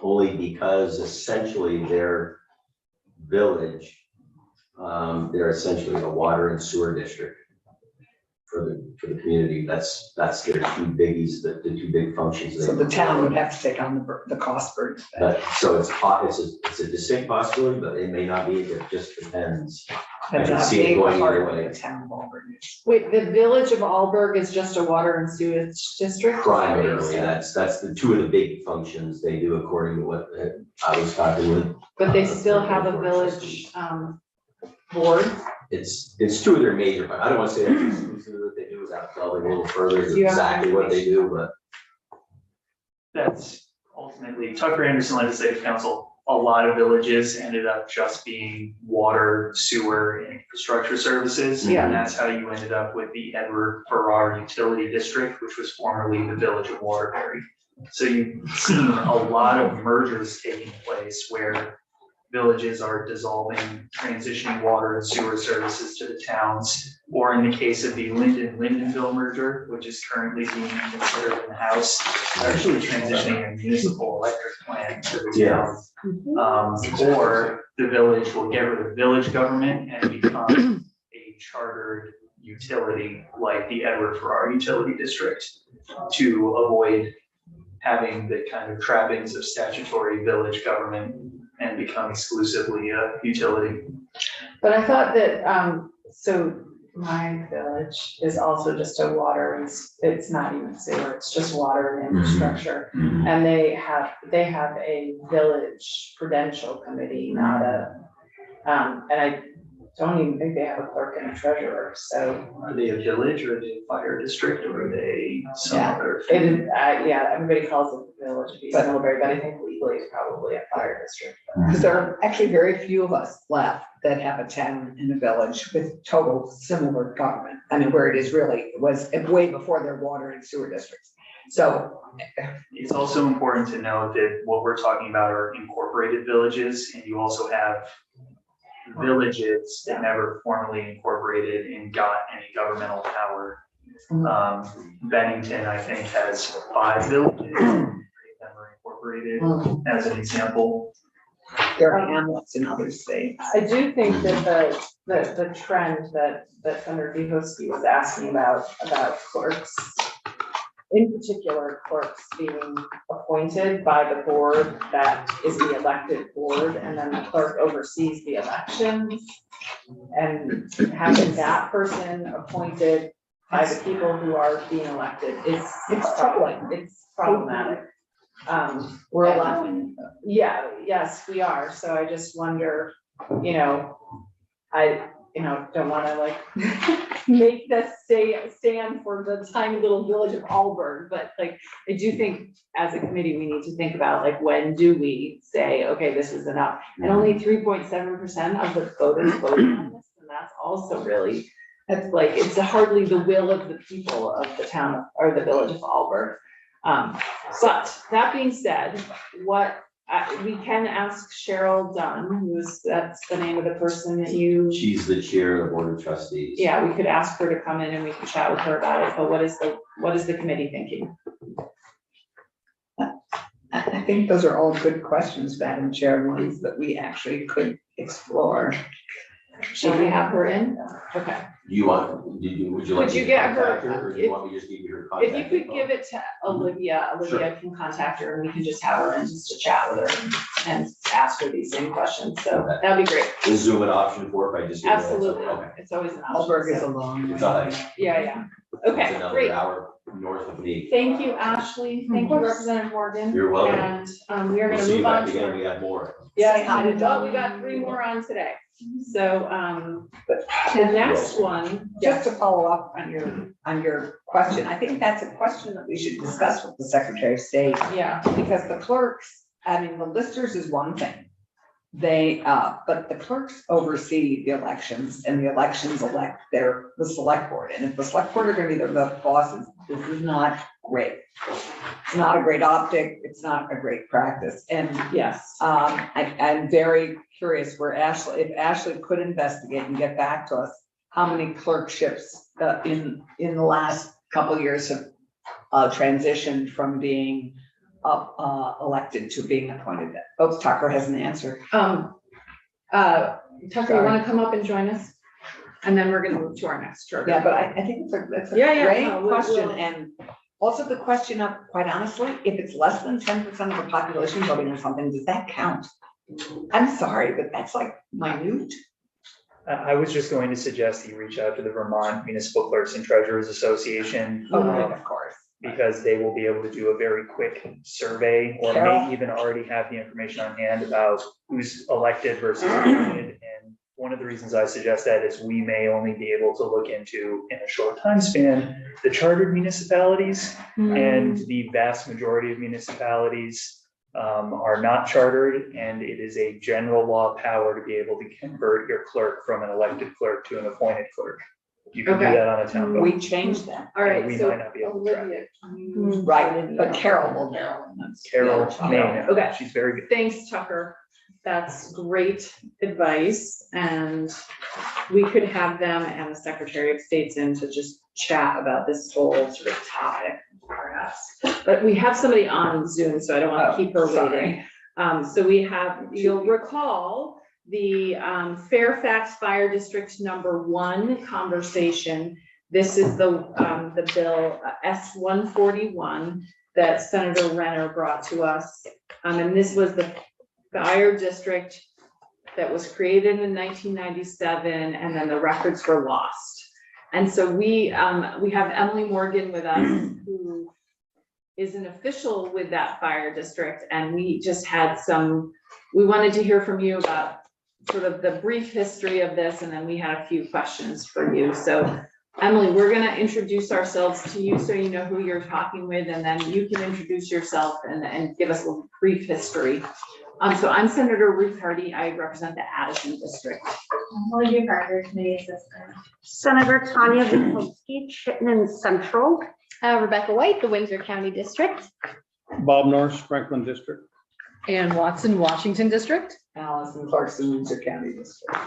only because essentially their village, they're essentially a water and sewer district for the community. That's their two biggies, the two big functions. So the town would have to take on the cost burden. So it's a distinct possibility, but it may not be, it just depends. I That's can not see it being going part either of way. the town of Auburn. Wait, the village of Alberg is just a water and sewage district? Primarily, that's the two of the big functions they do according to what I was talking with. But they still have a village, board? It's two of their major, I don't want to say that's exclusive what they do without delving a little further Do to you have exactly what they do, but. That's ultimately Tucker Anderson Legislative Council. A lot of villages ended up just being water, sewer, and infrastructure services. Yeah. And that's how you ended up with the Edward Farrar Utility District, which was formerly the Village of Waterbury. So you've seen a lot of mergers taking place where villages are dissolving, transitioning water and sewer services to the towns, or in the case of the Lyndonville merger, which is currently being considered in the House, actually transitioning a municipal electric plant to the towns. Or the village will get rid of village government and become a chartered utility like the Edward Farrar Utility District to avoid having the kind of trappings of statutory village government and become exclusively a utility. But I thought that, so my village is also just a water, and it's not even sewer, it's just water and infrastructure. And they have a village prudential committee, not a, and I don't even think they have a clerk and a treasurer, so. Are they a village or are they a fire district or are they some Yeah. other? Yeah, everybody calls it the village of East Middlebury, but I think legally it's probably a fire district. Because there are actually very few of us left that have a town and a village with total similar government. I mean, where it is really, it was way before their water and sewer districts. So It's also important to note that what we're talking about are incorporated villages, and you also have villages that never formally incorporated and got any governmental power Bennington, I think, has 5 villages. 3 of them are incorporated as an example. There are hamlets in other states. I do think that the trend that Senator Dehosky was asking about clerks, in particular clerks being appointed by the board that is the elected board, and then the clerk oversees the elections. And having that person appointed by the people who are being elected is, it's troubling, it's problematic. We're allowing. Yeah, yes, we are. So I just wonder, you know, I, don't wanna like make this stand for the tiny little village of Allberg, but like, I do think as a committee, we need to think about like, when do we say, okay, this is enough? And only 3.7% of the voters voted on this, and that's also really, that's like, it's hardly the will of the people of the town of- or the village of Allberg. But that being said, we can ask Cheryl Dunn, that's the name of the person that you, She's the chair of the board of trustees. yeah, we could ask her to come in and we could chat with her about it, but what is the committee thinking? I think those are all good questions, Madam Chair, ones that we actually could explore. Should we have her in? Okay, Would you like? Could you me to get her- contact Or do you want me to just give you her contact? if you could info? give it to Olivia can contact her and we can just have her in just to chat with her and ask her these same questions, so Okay. that'd be great. Is Zoom an option for it if I just? give her a heads up? Absolutely, Okay. it's always an Allberg is a option, so, long way. It's all right. yeah, It's okay, another great. hour north of me. Thank you, Ashley, thank you, Representative Morgan. You're welcome. And we are We'll gonna see you move on back to again. our. We got more. Yes, well, we got 3 more on today, so, the next one, Just to follow up on your question, I think that's a question that we should discuss with the Secretary of State. yeah, Because the clerks, I mean, the listers is one thing. But the clerks oversee the elections and the elections elect the select board. And if the select board are gonna be the bosses, this is not great. It's not a great optic, it's not a great practice. And yes, I'm very curious if Ashley could investigate and get back to us, how many clerkships in the last couple of years have transitioned from being elected to being appointed. Oh, Tucker has an answer. Tucker, you wanna come up and join us? And then we're gonna move to our next charter. Yeah, but I think it's a Yeah, yeah, great no, we'll- question, we'll- and also the question of, quite honestly, if it's less than 10% of the population voting on something, does that count? I'm sorry, but that's like minute. I was just going to suggest that you reach out to the Vermont Municipal Clerks and Treasurers Association. Of course. Because they will be able to do a very quick survey, or Carol? may even already have the information on hand about who's elected versus appointed. And one of the reasons I suggest that is we may only be able to look into, in a short time span, the chartered municipalities, and the vast majority of municipalities are not chartered, and it is a general law power to be able to convert your clerk from an elected clerk to an appointed clerk. You can do Okay. that on a town vote. We changed that. All right, We so might not be able to track Olivia, can you- Right, but Carol will know. and that's- Carol may know. Okay. She's very good. Thanks, Tucker. That's great advice, and we could have them and the Secretary of State's in to just chat about this whole sort of topic, perhaps. But we have somebody on Zoom, so I don't want Oh, to keep her sorry. waiting. So we have, you'll recall, the Fairfax Fire District #1 conversation. This is the bill S-141 that Senator Renner brought to us. And this was the fire district that was created in 1997, and then the records were lost. And so we have Emily Morgan with us, who is an official with that fire district, and we just had we wanted to hear from you about sort of the brief history of this, and then we had a few questions for you. So Emily, we're gonna introduce ourselves to you so you know who you're talking with, and then you can introduce yourself and give us a little brief history. So I'm Senator Ruth Hardy. I represent the Addison district. Olivia Carter, Committee Assistant. Senator Tanya Vitulski, Chittenden Central. Rebecca White, the Windsor County District. Bob Norris, Franklin District. And Watson, Washington District. Allison Clarkson, Windsor County District.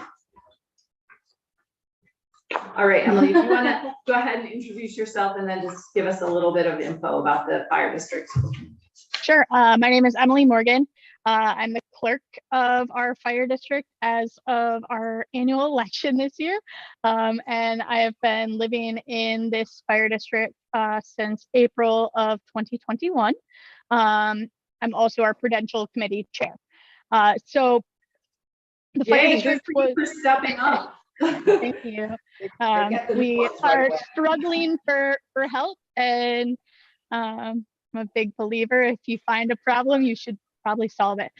All right, Emily, if you want to go ahead and introduce yourself and then just give us a little bit of info about the fire district. Sure. My name is Emily Morgan. I'm the clerk of our fire district as of our annual election this year. And I have been living in this fire district since April of 2021. I'm also our Prudential Committee Chair. So the fire Yay, district good for you was. for stepping up. Thank you. We are struggling for help, and I'm a big believer. If you find a problem, you should probably solve it.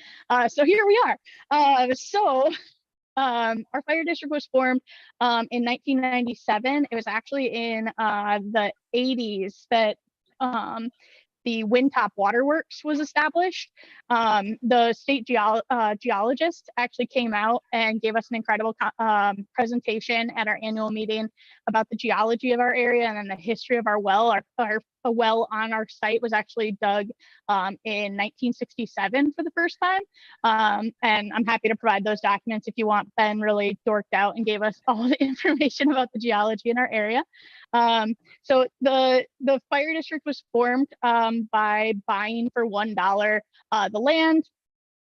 So here we are. Our fire district was formed in 1997. It was actually in the 80s that the Windtop Waterworks was established. The state geologist actually came out and gave us an incredible presentation at our annual meeting about the geology of our area and then the history of our well. A well on our site was actually dug in 1967 for the first time. And I'm happy to provide those documents if you want. Ben really dorked out and gave us all the information about the geology in our area. So the fire district was formed by buying for $1 the land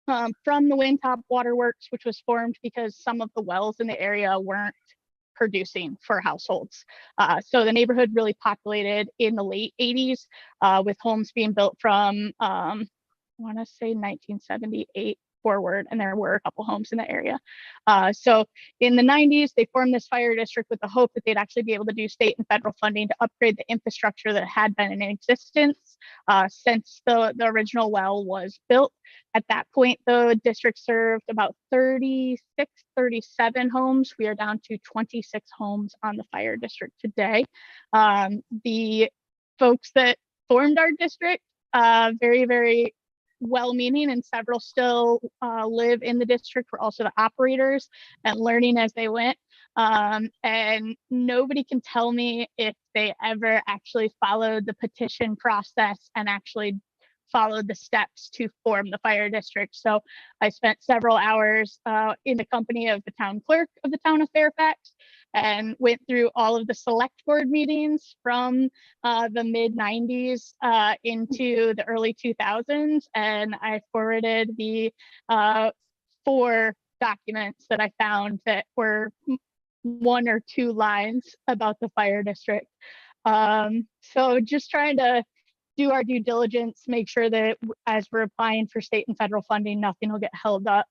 from the Windtop Waterworks, which was formed because some of the wells in the area weren't producing for households. So the neighborhood really populated in the late 80s with homes being built from, I want to say 1978 forward, and there were a couple homes in the area. So in the 90s, they formed this fire district with the hope that they'd actually be able to do state and federal funding to upgrade the infrastructure that had been in existence since the original well was built. At that point, the district served about 36, 37 homes. We are down to 26 homes on the fire district today. The folks that formed our district, very, very well-meaning, and several still live in the district. We're also the operators and learning as they went. And nobody can tell me if they ever actually followed the petition process and actually followed the steps to form the fire district. So I spent several hours in the company of the town clerk of the town of Fairfax and went through all of the select board meetings from the mid 90s into the early 2000s. And I forwarded the 4 documents that I found that were 1 or 2 lines about the fire district. So just trying to do our due diligence, make sure that as we're applying for state and federal funding, nothing will get held up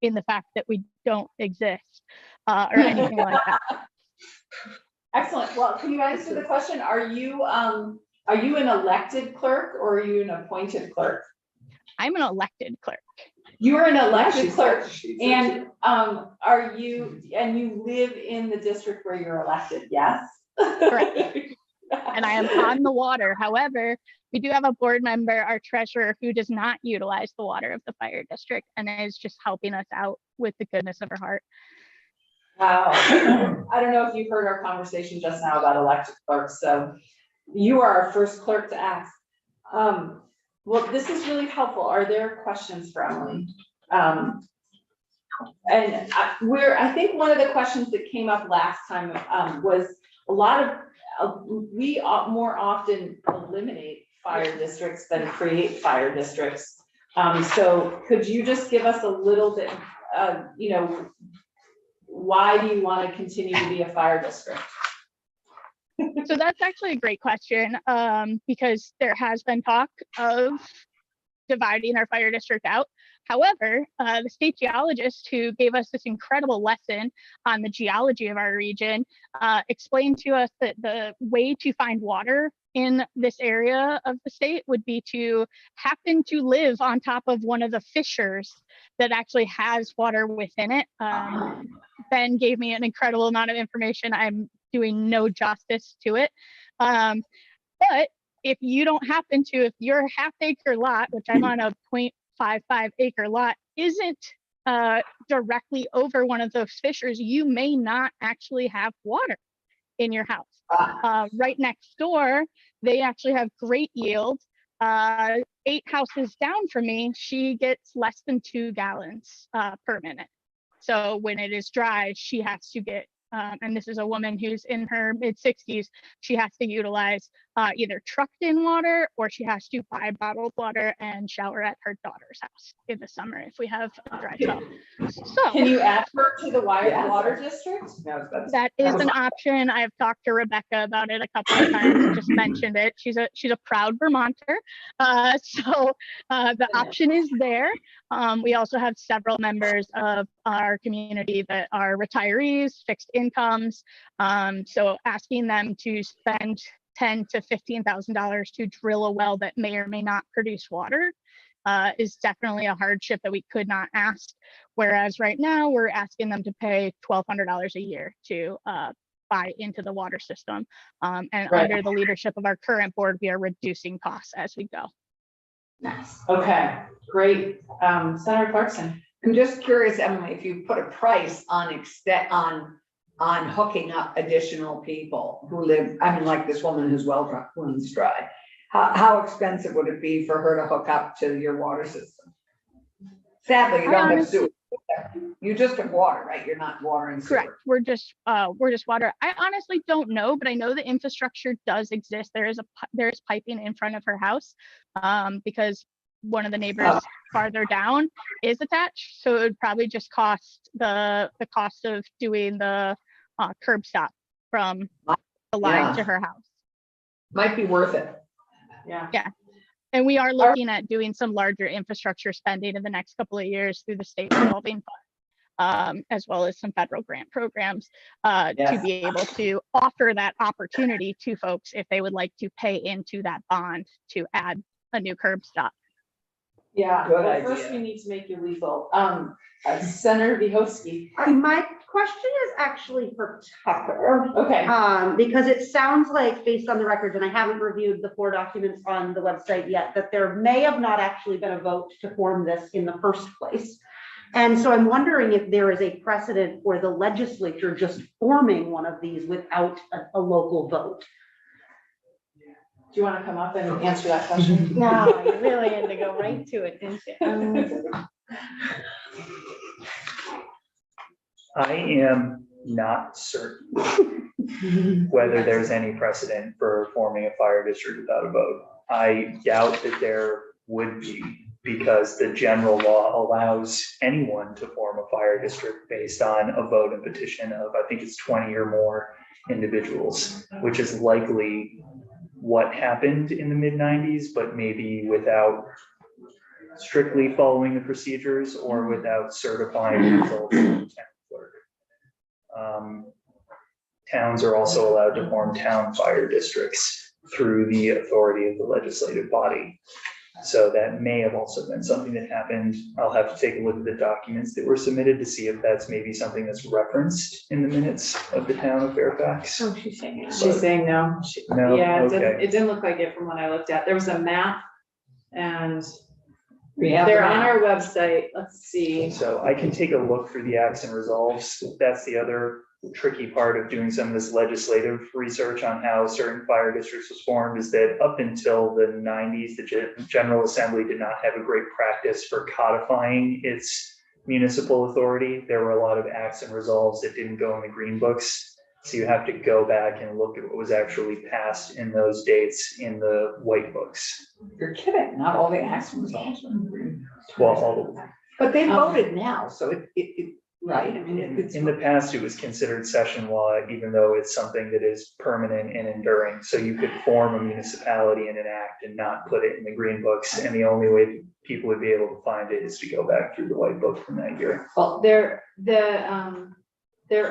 in the fact that we don't exist or anything like that. Excellent. Well, can you answer the question? Are you an elected clerk or are you an appointed clerk? I'm an elected clerk. You are an elected clerk, and you live in the district where you're elected, yes? Correct. And I am on the water. However, we do have a board member, our treasurer, who does not utilize the water of the fire district and is just helping us out with the goodness of her heart. Wow. I don't know if you've heard our conversation just now about elected clerks, so you are our first clerk to ask. Well, this is really helpful. Are there questions for Emily? I think one of the questions that came up last time was a lot of, we more often eliminate fire districts than create fire districts. So could you just give us a little bit, why do you want to continue to be a fire district? So that's actually a great question, because there has been talk of dividing our fire district out. However, the state geologist who gave us this incredible lesson on the geology of our region explained to us that the way to find water in this area of the state would be to happen to live on top of one of the fissures that actually has water within it. Ben gave me an incredible amount of information. I'm doing no justice to it. But if you don't happen to, if your half-acre lot, which I'm on a 0.55 acre lot, isn't directly over one of those fissures, you may not actually have water in your house. Right next door, they actually have great yield. 8 houses down from me, she gets less than 2 gallons per minute. So when it is dry, she has to get and this is a woman who's in her mid-60s, she has to utilize either trucked in water or she has to buy bottled water and shower at her daughter's house in the summer if we have a dry spell. So Can you add her to the water district? that is an option. I've talked to Rebecca about it a couple of times, just mentioned it. She's a proud Vermonter. So the option is there. We also have several members of our community that are retirees, fixed incomes. So asking them to spend $10,000 to $15,000 to drill a well that may or may not produce water is definitely a hardship that we could not ask. Whereas right now we're asking them to pay $1,200 a year to buy into the water system. And under the leadership of our current board, we are reducing costs as we go. Nice. Okay, great. Senator Clarkson. I'm just curious, Emily, if you put a price on on hooking up additional people who live, I mean, like this woman whose well runs dry. How expensive would it be for her to hook up to your water system? Sadly, you don't have sewer. You just have water, right? You're not watering sewer. Correct. We're just water. I honestly don't know, but I know the infrastructure does exist. There is piping in front of her house because one of the neighbors farther down is attached. So it would probably just cost the cost of doing the curb stop from the line to her house. Might be worth it. Yeah. Yeah. And we are looking at doing some larger infrastructure spending in the next couple of years through the state revolving fund, as well as some federal grant programs to be able to offer that opportunity to folks if they would like to pay into that bond to add a new curb stop. Yeah, Good well, first idea. we need to make you legal. Senator Vyhovsky. My question is actually for Tucker. Okay. Because it sounds like, based on the records, and I haven't reviewed the 4 documents on the website yet, that there may have not actually been a vote to form this in the first place. And so I'm wondering if there is a precedent for the legislature just forming one of these without a local vote. Do you want to come up and answer that question? No, you really had to go right to it, didn't you? I am not certain whether there's any precedent for forming a fire district without a vote. I doubt that there would be, because the general law allows anyone to form a fire district based on a vote and petition of, I think it's 20 or more individuals, which is likely what happened in the mid-90s, but maybe without strictly following the procedures or without certifying results from the town clerk. Towns are also allowed to form town fire districts through the authority of the legislative body. So that may have also been something that happened. I'll have to take a look at the documents that were submitted to see if that's maybe something that's referenced in the minutes of the town of Fairfax. Oh, she's saying no. She's saying no. No, Yeah, okay. it didn't look like it from what I looked at. There was a map and have they're the on map. our website. Let's see. So I can take a look through the acts and resolves. That's the other tricky part of doing some of this legislative research on how certain fire districts was formed, is that up until the 90s, the General Assembly did not have a great practice for codifying its municipal authority. There were a lot of acts and resolves that didn't go in the green books. So you have to go back and look at what was actually passed in those dates in the white books. You're kidding, not all the acts and results are in green. Well, all of them. But they voted now, so it right, I mean, it's. In the past, it was considered session law, even though it's something that is permanent and enduring. So you could form a municipality in an act and not put it in the green books. And the only way people would be able to find it is to go back through the white book from that year. Well, there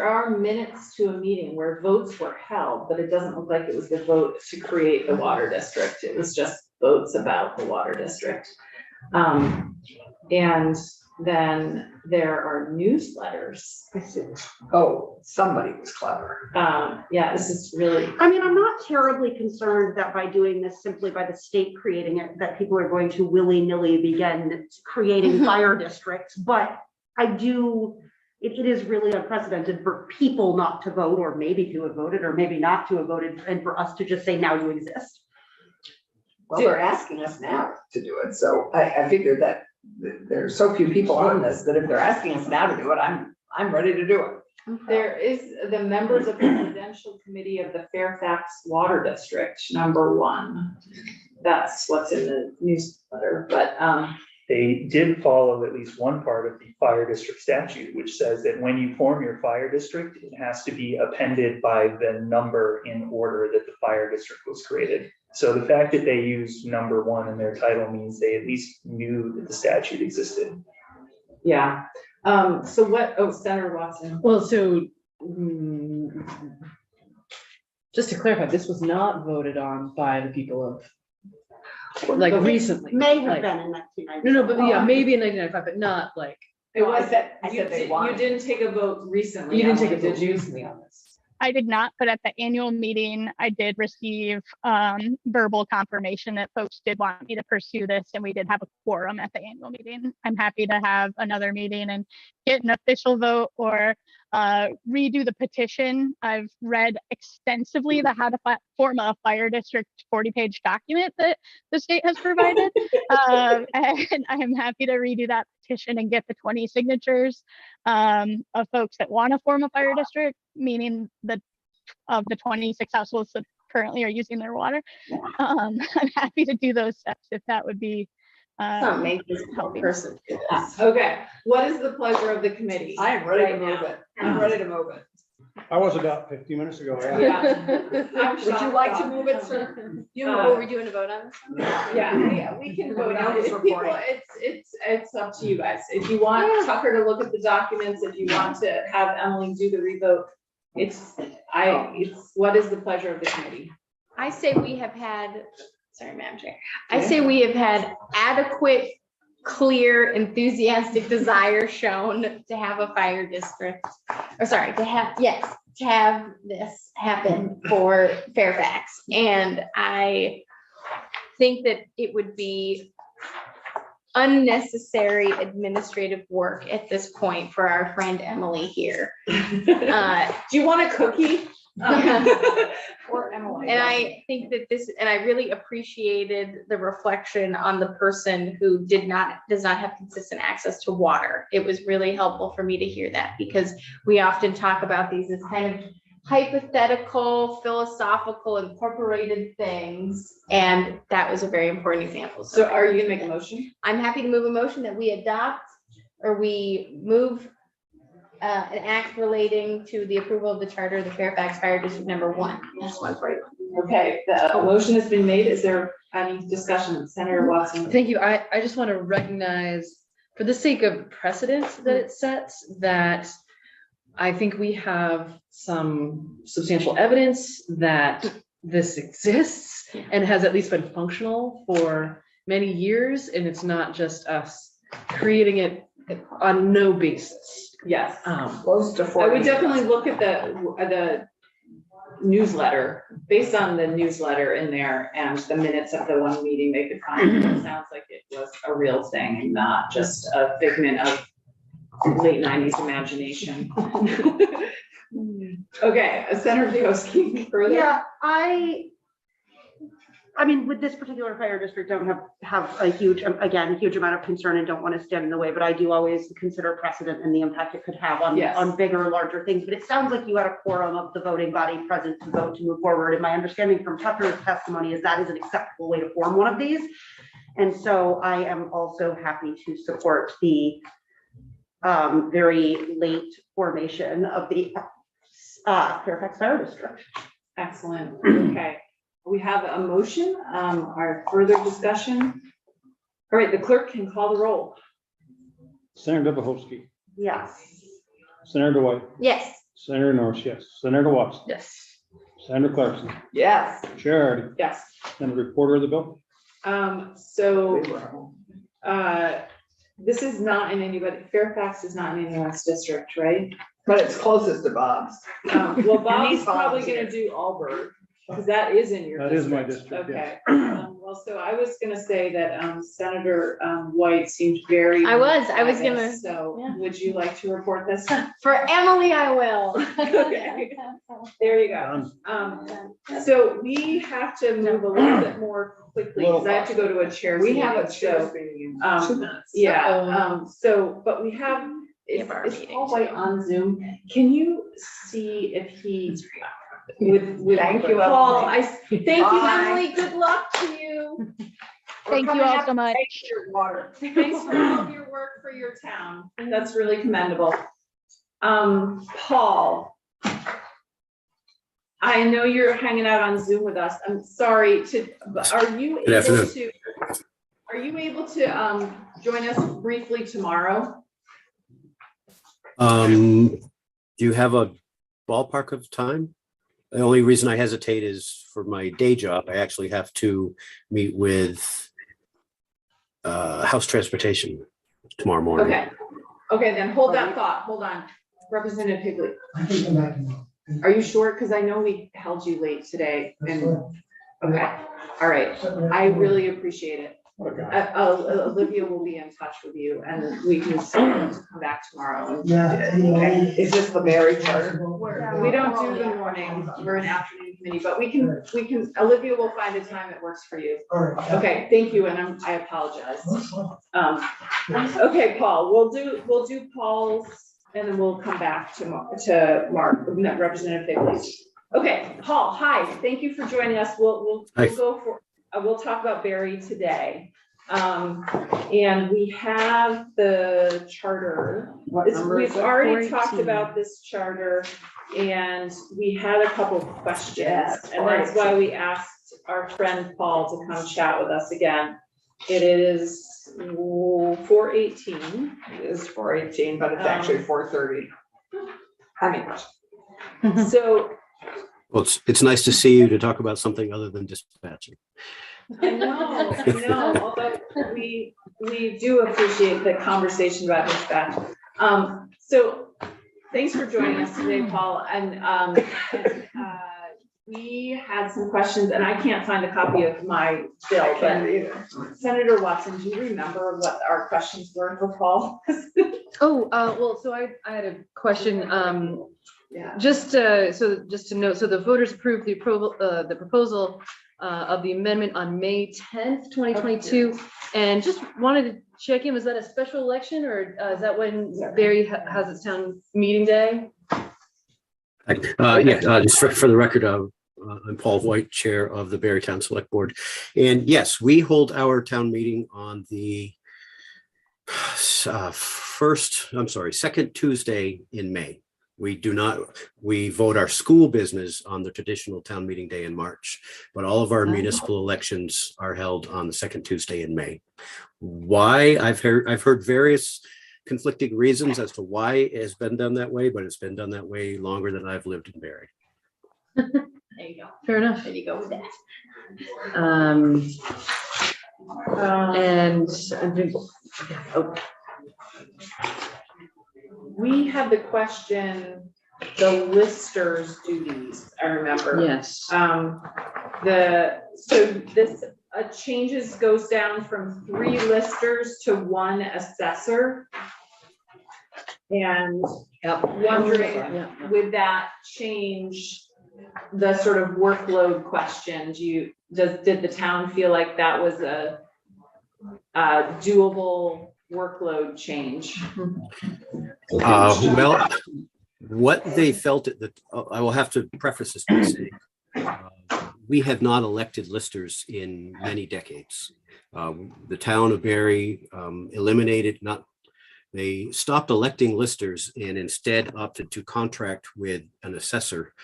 are minutes to a meeting where votes were held, but it doesn't look like it was the vote to create the water district. It was just votes about the water district. And then there are newsletters. Oh, somebody was clever. Yeah, this is really. I mean, I'm not terribly concerned that by doing this simply by the state creating it, that people are going to willy-nilly begin creating fire districts, but I do, it is really unprecedented for people not to vote, or maybe to have voted, or maybe not to have voted, and for us to just say, now you exist. Well, they're asking us now to do it, so I figured that there's so few people on this that if they're asking us now to do it, I'm ready to do it. There is the members of the Presidential Committee of the Fairfax Water District, number 1. That's what's in the newsletter, but, They did follow at least one part of the fire district statute, which says that when you form your fire district, it has to be appended by the number in order that the fire district was created. So the fact that they used number 1 in their title means they at least knew that the statute existed. yeah. So what, Senator Watson. Well, so just to clarify, this was not voted on by the people of, like, recently. May have like- been in 1990. No, but yeah, maybe in 1995, but not like, It was that, I said they you wanted. didn't take a vote recently. you didn't take Emily, a vote did you? recently on this. I did not, but at the annual meeting, I did receive verbal confirmation that folks did want me to pursue this, and we did have a quorum at the annual meeting. I'm happy to have another meeting and get an official vote or redo the petition. I've read extensively the how to form a fire district 40-page document that the state has provided. And I am happy to redo that petition and get the 20 signatures of folks that want to form a fire district, meaning that of the 26 households that currently are using their water. I'm happy to do those steps if that would be helping. Person. Okay, what is the pleasure of the committee? I am ready to right move now? it. I'm ready to move it. I was about 15 minutes ago. Yeah. Would you like to move it, sir? Were we doing a vote on this one? Yeah, we can vote on it. Nobody's If people- reporting. It's up to you guys. If you want Tucker to look at the documents, if you want to have Emily do the revote, it's what is the pleasure of the committee? I say we have had, sorry, Madam Chair. I say we have had adequate, clear, enthusiastic desire shown to have a fire district. Or sorry, to have this happen for Fairfax. And I think that it would be unnecessary administrative work at this point for our friend Emily here. Do you want a cookie? Or Emily. And I think that and I really appreciated the reflection on the person who does not have consistent access to water. It was really helpful for me to hear that, because we often talk about these as kind of hypothetical, philosophical, incorporated things. And that was a very important example. So are you gonna make a motion? I'm happy to move a motion that we adopt, or we move an act relating to the approval of the charter of the Fairfax Fire District number 1. That's one for you. Okay, the motion has been made. Is there any discussion? Senator Watson? Thank you. I just want to recognize, for the sake of precedent that it sets, that I think we have some substantial evidence that this exists and has at least been functional for many years, and it's not just us creating it on no basis. Yes. Close to 40. I would definitely look at the newsletter, based on the newsletter in there and the minutes of the one meeting they could find. It sounds like it was a real thing and not just a figment of late 90s imagination. Okay, Senator Bielski, further? Yeah, I mean, with this particular fire district, don't have a huge amount of concern and don't want to stand in the way, but I do always consider precedent and the impact it could have on bigger, larger things. But it sounds like you had a quorum of the voting body present to vote to move forward. And my understanding from Tucker's testimony is that is an acceptable way to form one of these. And so I am also happy to support the very late formation of the Fairfax Fire District. Excellent. Okay. We have a motion. Our further discussion. All right, the clerk can call the roll. Senator Dubahovsky, Yes. Senator Dwight, Yes. Senator Norris, yes. Senator Watson, Yes. Senator Clarkson, Yes. Chair Hardy, Yes. Senator Reporter of the bill. This is not in anybody, Fairfax is not in anyone's district, right? But it's closest to Bob's. Well, Bob's he's probably volunteer. gonna do Allberg, because that is in your That district. is my district, yes. Okay, well, so I was gonna say that Senator White seemed very. I was biased, gonna- So yeah. would you like to report this? For Emily, I will. Okay. There you go. So we have to move a little bit more quickly, because I have to go to a chair's We have a meeting, chair's so, meeting in 2 minutes. Yeah, but we have, Is Paul White on Zoom? Can you see if he with Thank you, Paul, Emily. thank you, Bye. Emily. Good luck to you. Thank you all so much. Thanks for all of your work for your town. That's really commendable. Paul. I know you're hanging out on Zoom with us. I'm sorry are you able to join us briefly tomorrow? Do you have a ballpark of time? The only reason I hesitate is for my day job. I actually have to meet with House Transportation tomorrow morning. Okay, then hold that thought. Hold on. Representative Higley. Are you sure? Because I know we held you late today. Okay, all right. I really appreciate it. Olivia will be in touch with you and we can come back tomorrow. Okay. Is this the Mary charter? We don't do the morning, we're an afternoon committee, but we can, Olivia will find a time that works for you. Okay, thank you, and I apologize. Okay, Paul, we'll do Paul's, and then we'll come back to Mark, Representative Higley. Okay, Paul, hi, thank you for joining us. We'll talk about Barry today. And we have the charter. We've already talked about this charter and we had a couple of questions. And that's why we asked our friend Paul to come chat with us again. It is 4:18. It is 4:18, but it's actually 4:30. So. Well, it's nice to see you to talk about something other than dispatching. I know, although we do appreciate the conversation about dispatch. So thanks for joining us today, Paul. And we had some questions and I can't find a copy of my bill, but Senator Watson, do you remember what our questions were for Paul? Well, so I had a question, Yeah. just to note, so the voters approved the proposal of the amendment on May 10th, 2022. And just wanted to check in, was that a special election or is that when Barry has its town meeting day? Just for the record, I'm Paul White, Chair of the Barry Town Select Board. And yes, we hold our town meeting on the second Tuesday in May. We vote our school business on the traditional town meeting day in March, but all of our municipal elections are held on the second Tuesday in May. Why? I've heard various conflicting reasons as to why it has been done that way, but it's been done that way longer than I've lived in Barry. There you go. Fair enough. There you go with that. We had the question, the listers duties, I remember. Yes. This changes goes down from 3 listers to 1 assessor. And wondering, would that change the sort of workload question? Did the town feel like that was a doable workload change? Well, what they felt I will have to preface this by saying, we have not elected listers in many decades. The town of Barry they stopped electing listers and instead opted to contract with an assessor.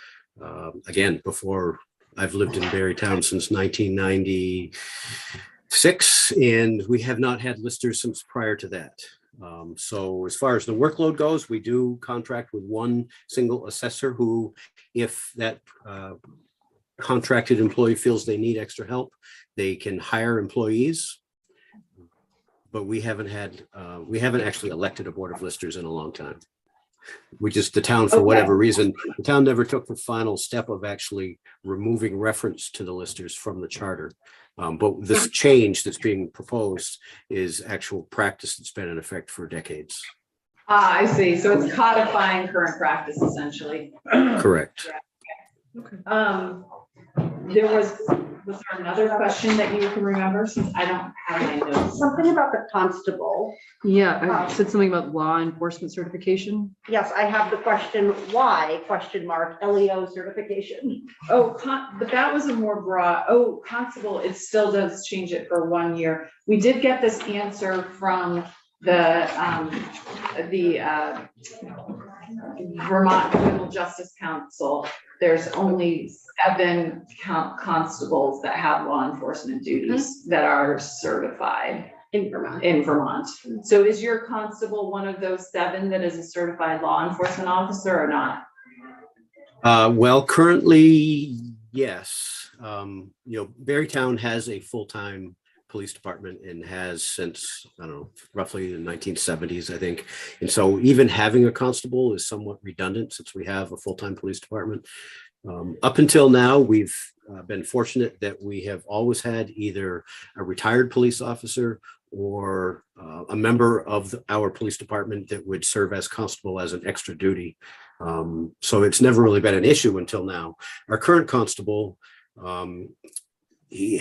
Again, before I've lived in Barry Town since 1996, and we have not had listers since prior to that. So as far as the workload goes, we do contract with 1 single assessor who, if that contracted employee feels they need extra help, they can hire employees. But we haven't actually elected a board of listers in a long time. The town, for whatever reason, the town never took the final step of actually removing reference to the listers from the charter. But this change that's being proposed is actual practice that's been in effect for decades. I see. So it's codifying current practice essentially. Correct. There was Was there another question that you can remember, since I don't have my notes? Something about the constable. Yeah, I said something about law enforcement certification. Yes, I have the question, why, LEO certification? Oh, but that was a more broad, constable, it still does change it for 1 year. We did get this answer from the Vermont Criminal Justice Council. There's only 7 constables that have law enforcement duties that are certified In Vermont. So is your constable one of those 7 that is a certified law enforcement officer or not? Well, currently, yes. Berrytown has a full-time police department and has since, I don't know, roughly the 1970s, I think. And so even having a constable is somewhat redundant since we have a full-time police department. Up until now, we've been fortunate that we have always had either a retired police officer or a member of our police department that would serve as constable as an extra duty. So it's never really been an issue until now. Our current constable, he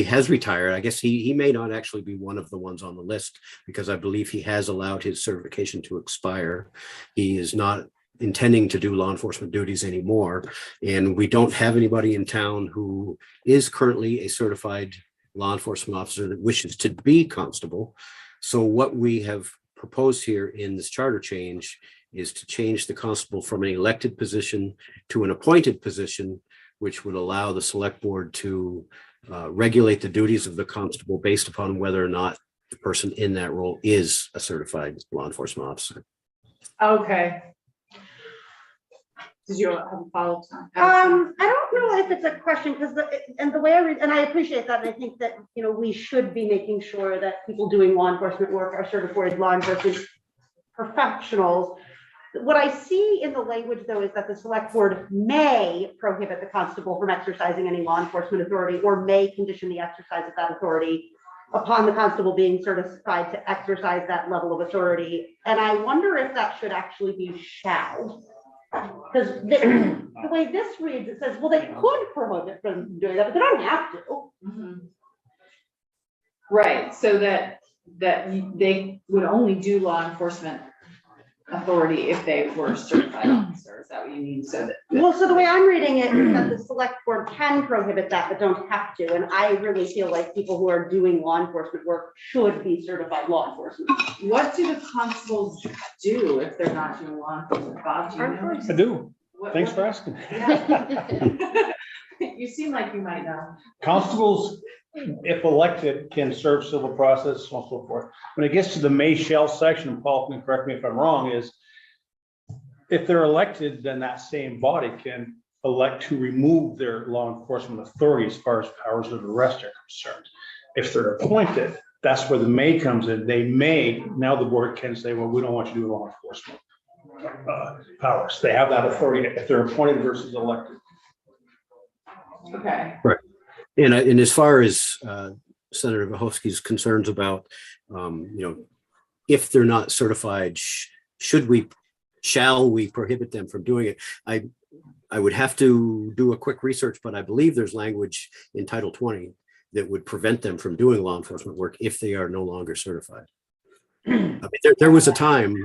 has retired. I guess he may not actually be one of the ones on the list because I believe he has allowed his certification to expire. He is not intending to do law enforcement duties anymore. And we don't have anybody in town who is currently a certified law enforcement officer that wishes to be constable. So what we have proposed here in this charter change is to change the constable from an elected position to an appointed position, which would allow the select board to regulate the duties of the constable based upon whether or not the person in that role is a certified law enforcement officer. Okay. Did you have a follow-up? I don't know if it's a question because the way I read, and I appreciate that. And I think that, we should be making sure that people doing law enforcement work are certified law enforcement professionals. What I see in the language, though, is that the select board may prohibit the constable from exercising any law enforcement authority or may condition the exercise of that authority upon the constable being certified to exercise that level of authority. And I wonder if that should actually be shall. Because the way this reads, it says, well, they could prohibit from doing that, but they don't have to. Mm-hmm. Right, so that they would only do law enforcement authority if they were certified officers. Is that what you mean? So the way I'm reading it is that the select board can prohibit that, but don't have to. And I really feel like people who are doing law enforcement work should be certified law enforcement. What do the constables do if they're not doing law enforcement? Bob, do you know? I do. Thanks for asking. Yeah. You seem like you might know. Constables, if elected, can serve civil process, so on and so forth. When it gets to the may shall section, and Paul can correct me if I'm wrong, is if they're elected, then that same body can elect to remove their law enforcement authority as far as powers of arrest are concerned. If they're appointed, that's where the may comes in. They may, now the board can say, well, we don't want you to do law enforcement powers. They have that authority if they're appointed versus elected. Okay. Right. And as far as Senator Vohowski's concerns about, if they're not certified, shall we prohibit them from doing it? I would have to do a quick research, but I believe there's language in Title 20 that would prevent them from doing law enforcement work if they are no longer certified. I mean, there was a time,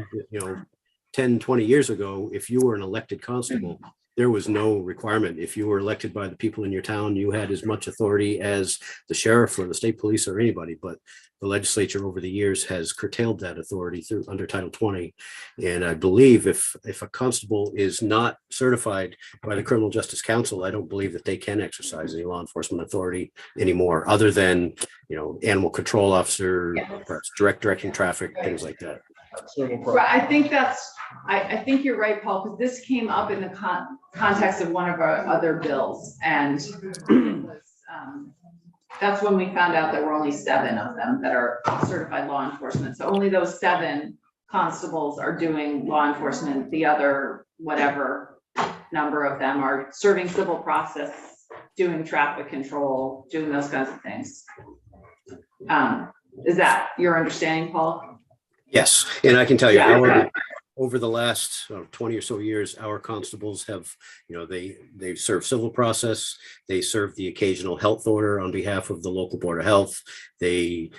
10, 20 years ago, if you were an elected constable, there was no requirement. If you were elected by the people in your town, you had as much authority as the sheriff or the state police or anybody, but the legislature over the years has curtailed that authority through under Title 20. And I believe if a constable is not certified by the Criminal Justice Council, I don't believe that they can exercise any law enforcement authority anymore, other than, animal control officer, perhaps directing traffic, things like that. I think I think you're right, Paul, because this came up in the context of one of our other bills, and that's when we found out there were only 7 of them that are certified law enforcement. So only those 7 constables are doing law enforcement. The other, whatever number of them, are serving civil process, doing traffic control, doing those kinds of things. Is that your understanding, Paul? Yes, and I can tell you, over the last 20 or so years, our constables have, they serve civil process. They serve the occasional health order on behalf of the local board of health. They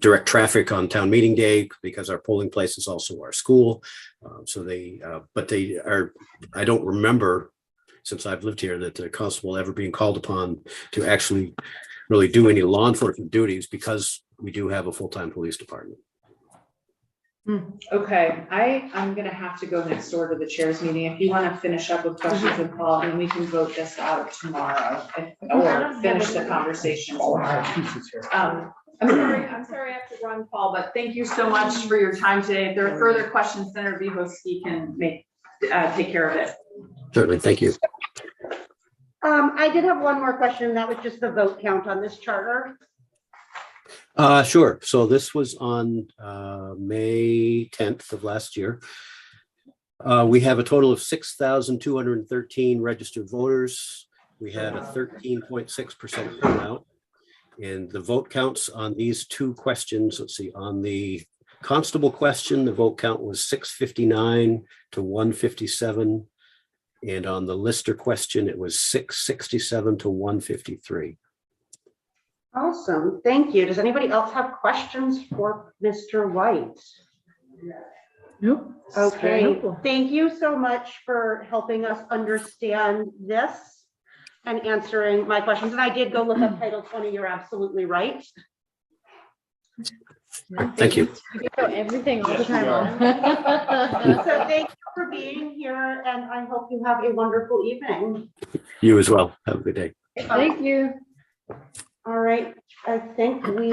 direct traffic on town meeting day because our polling place is also our school. But they are, I don't remember since I've lived here that the constable ever being called upon to actually really do any law enforcement duties because we do have a full-time police department. Okay, I'm gonna have to go next door to the chairs meeting. If you wanna finish up with questions with Paul, and we can vote this out tomorrow, or finish the conversation tomorrow. I'm sorry I have to run, Paul, but thank you so much for your time today. If there are further questions, Senator Vygotsky can take care of it. Certainly, thank you. I did have one more question. That was just the vote count on this charter. Sure. So this was on May 10th of last year. We have a total of 6,213 registered voters. We had a 13.6% turnout. And the vote counts on these two questions, let's see, on the constable question, the vote count was 659 to 157. And on the Lister question, it was 667 to 153. Awesome, thank you. Does anybody else have questions for Mr. White? Nope. Okay, thank you so much for helping us understand this and answering my questions. And I did go look up Title 20, you're absolutely right. Thank you. You know everything all the time. So thank you for being here and I hope you have a wonderful evening. You as well. Have a good day. Thank you. All right, I think we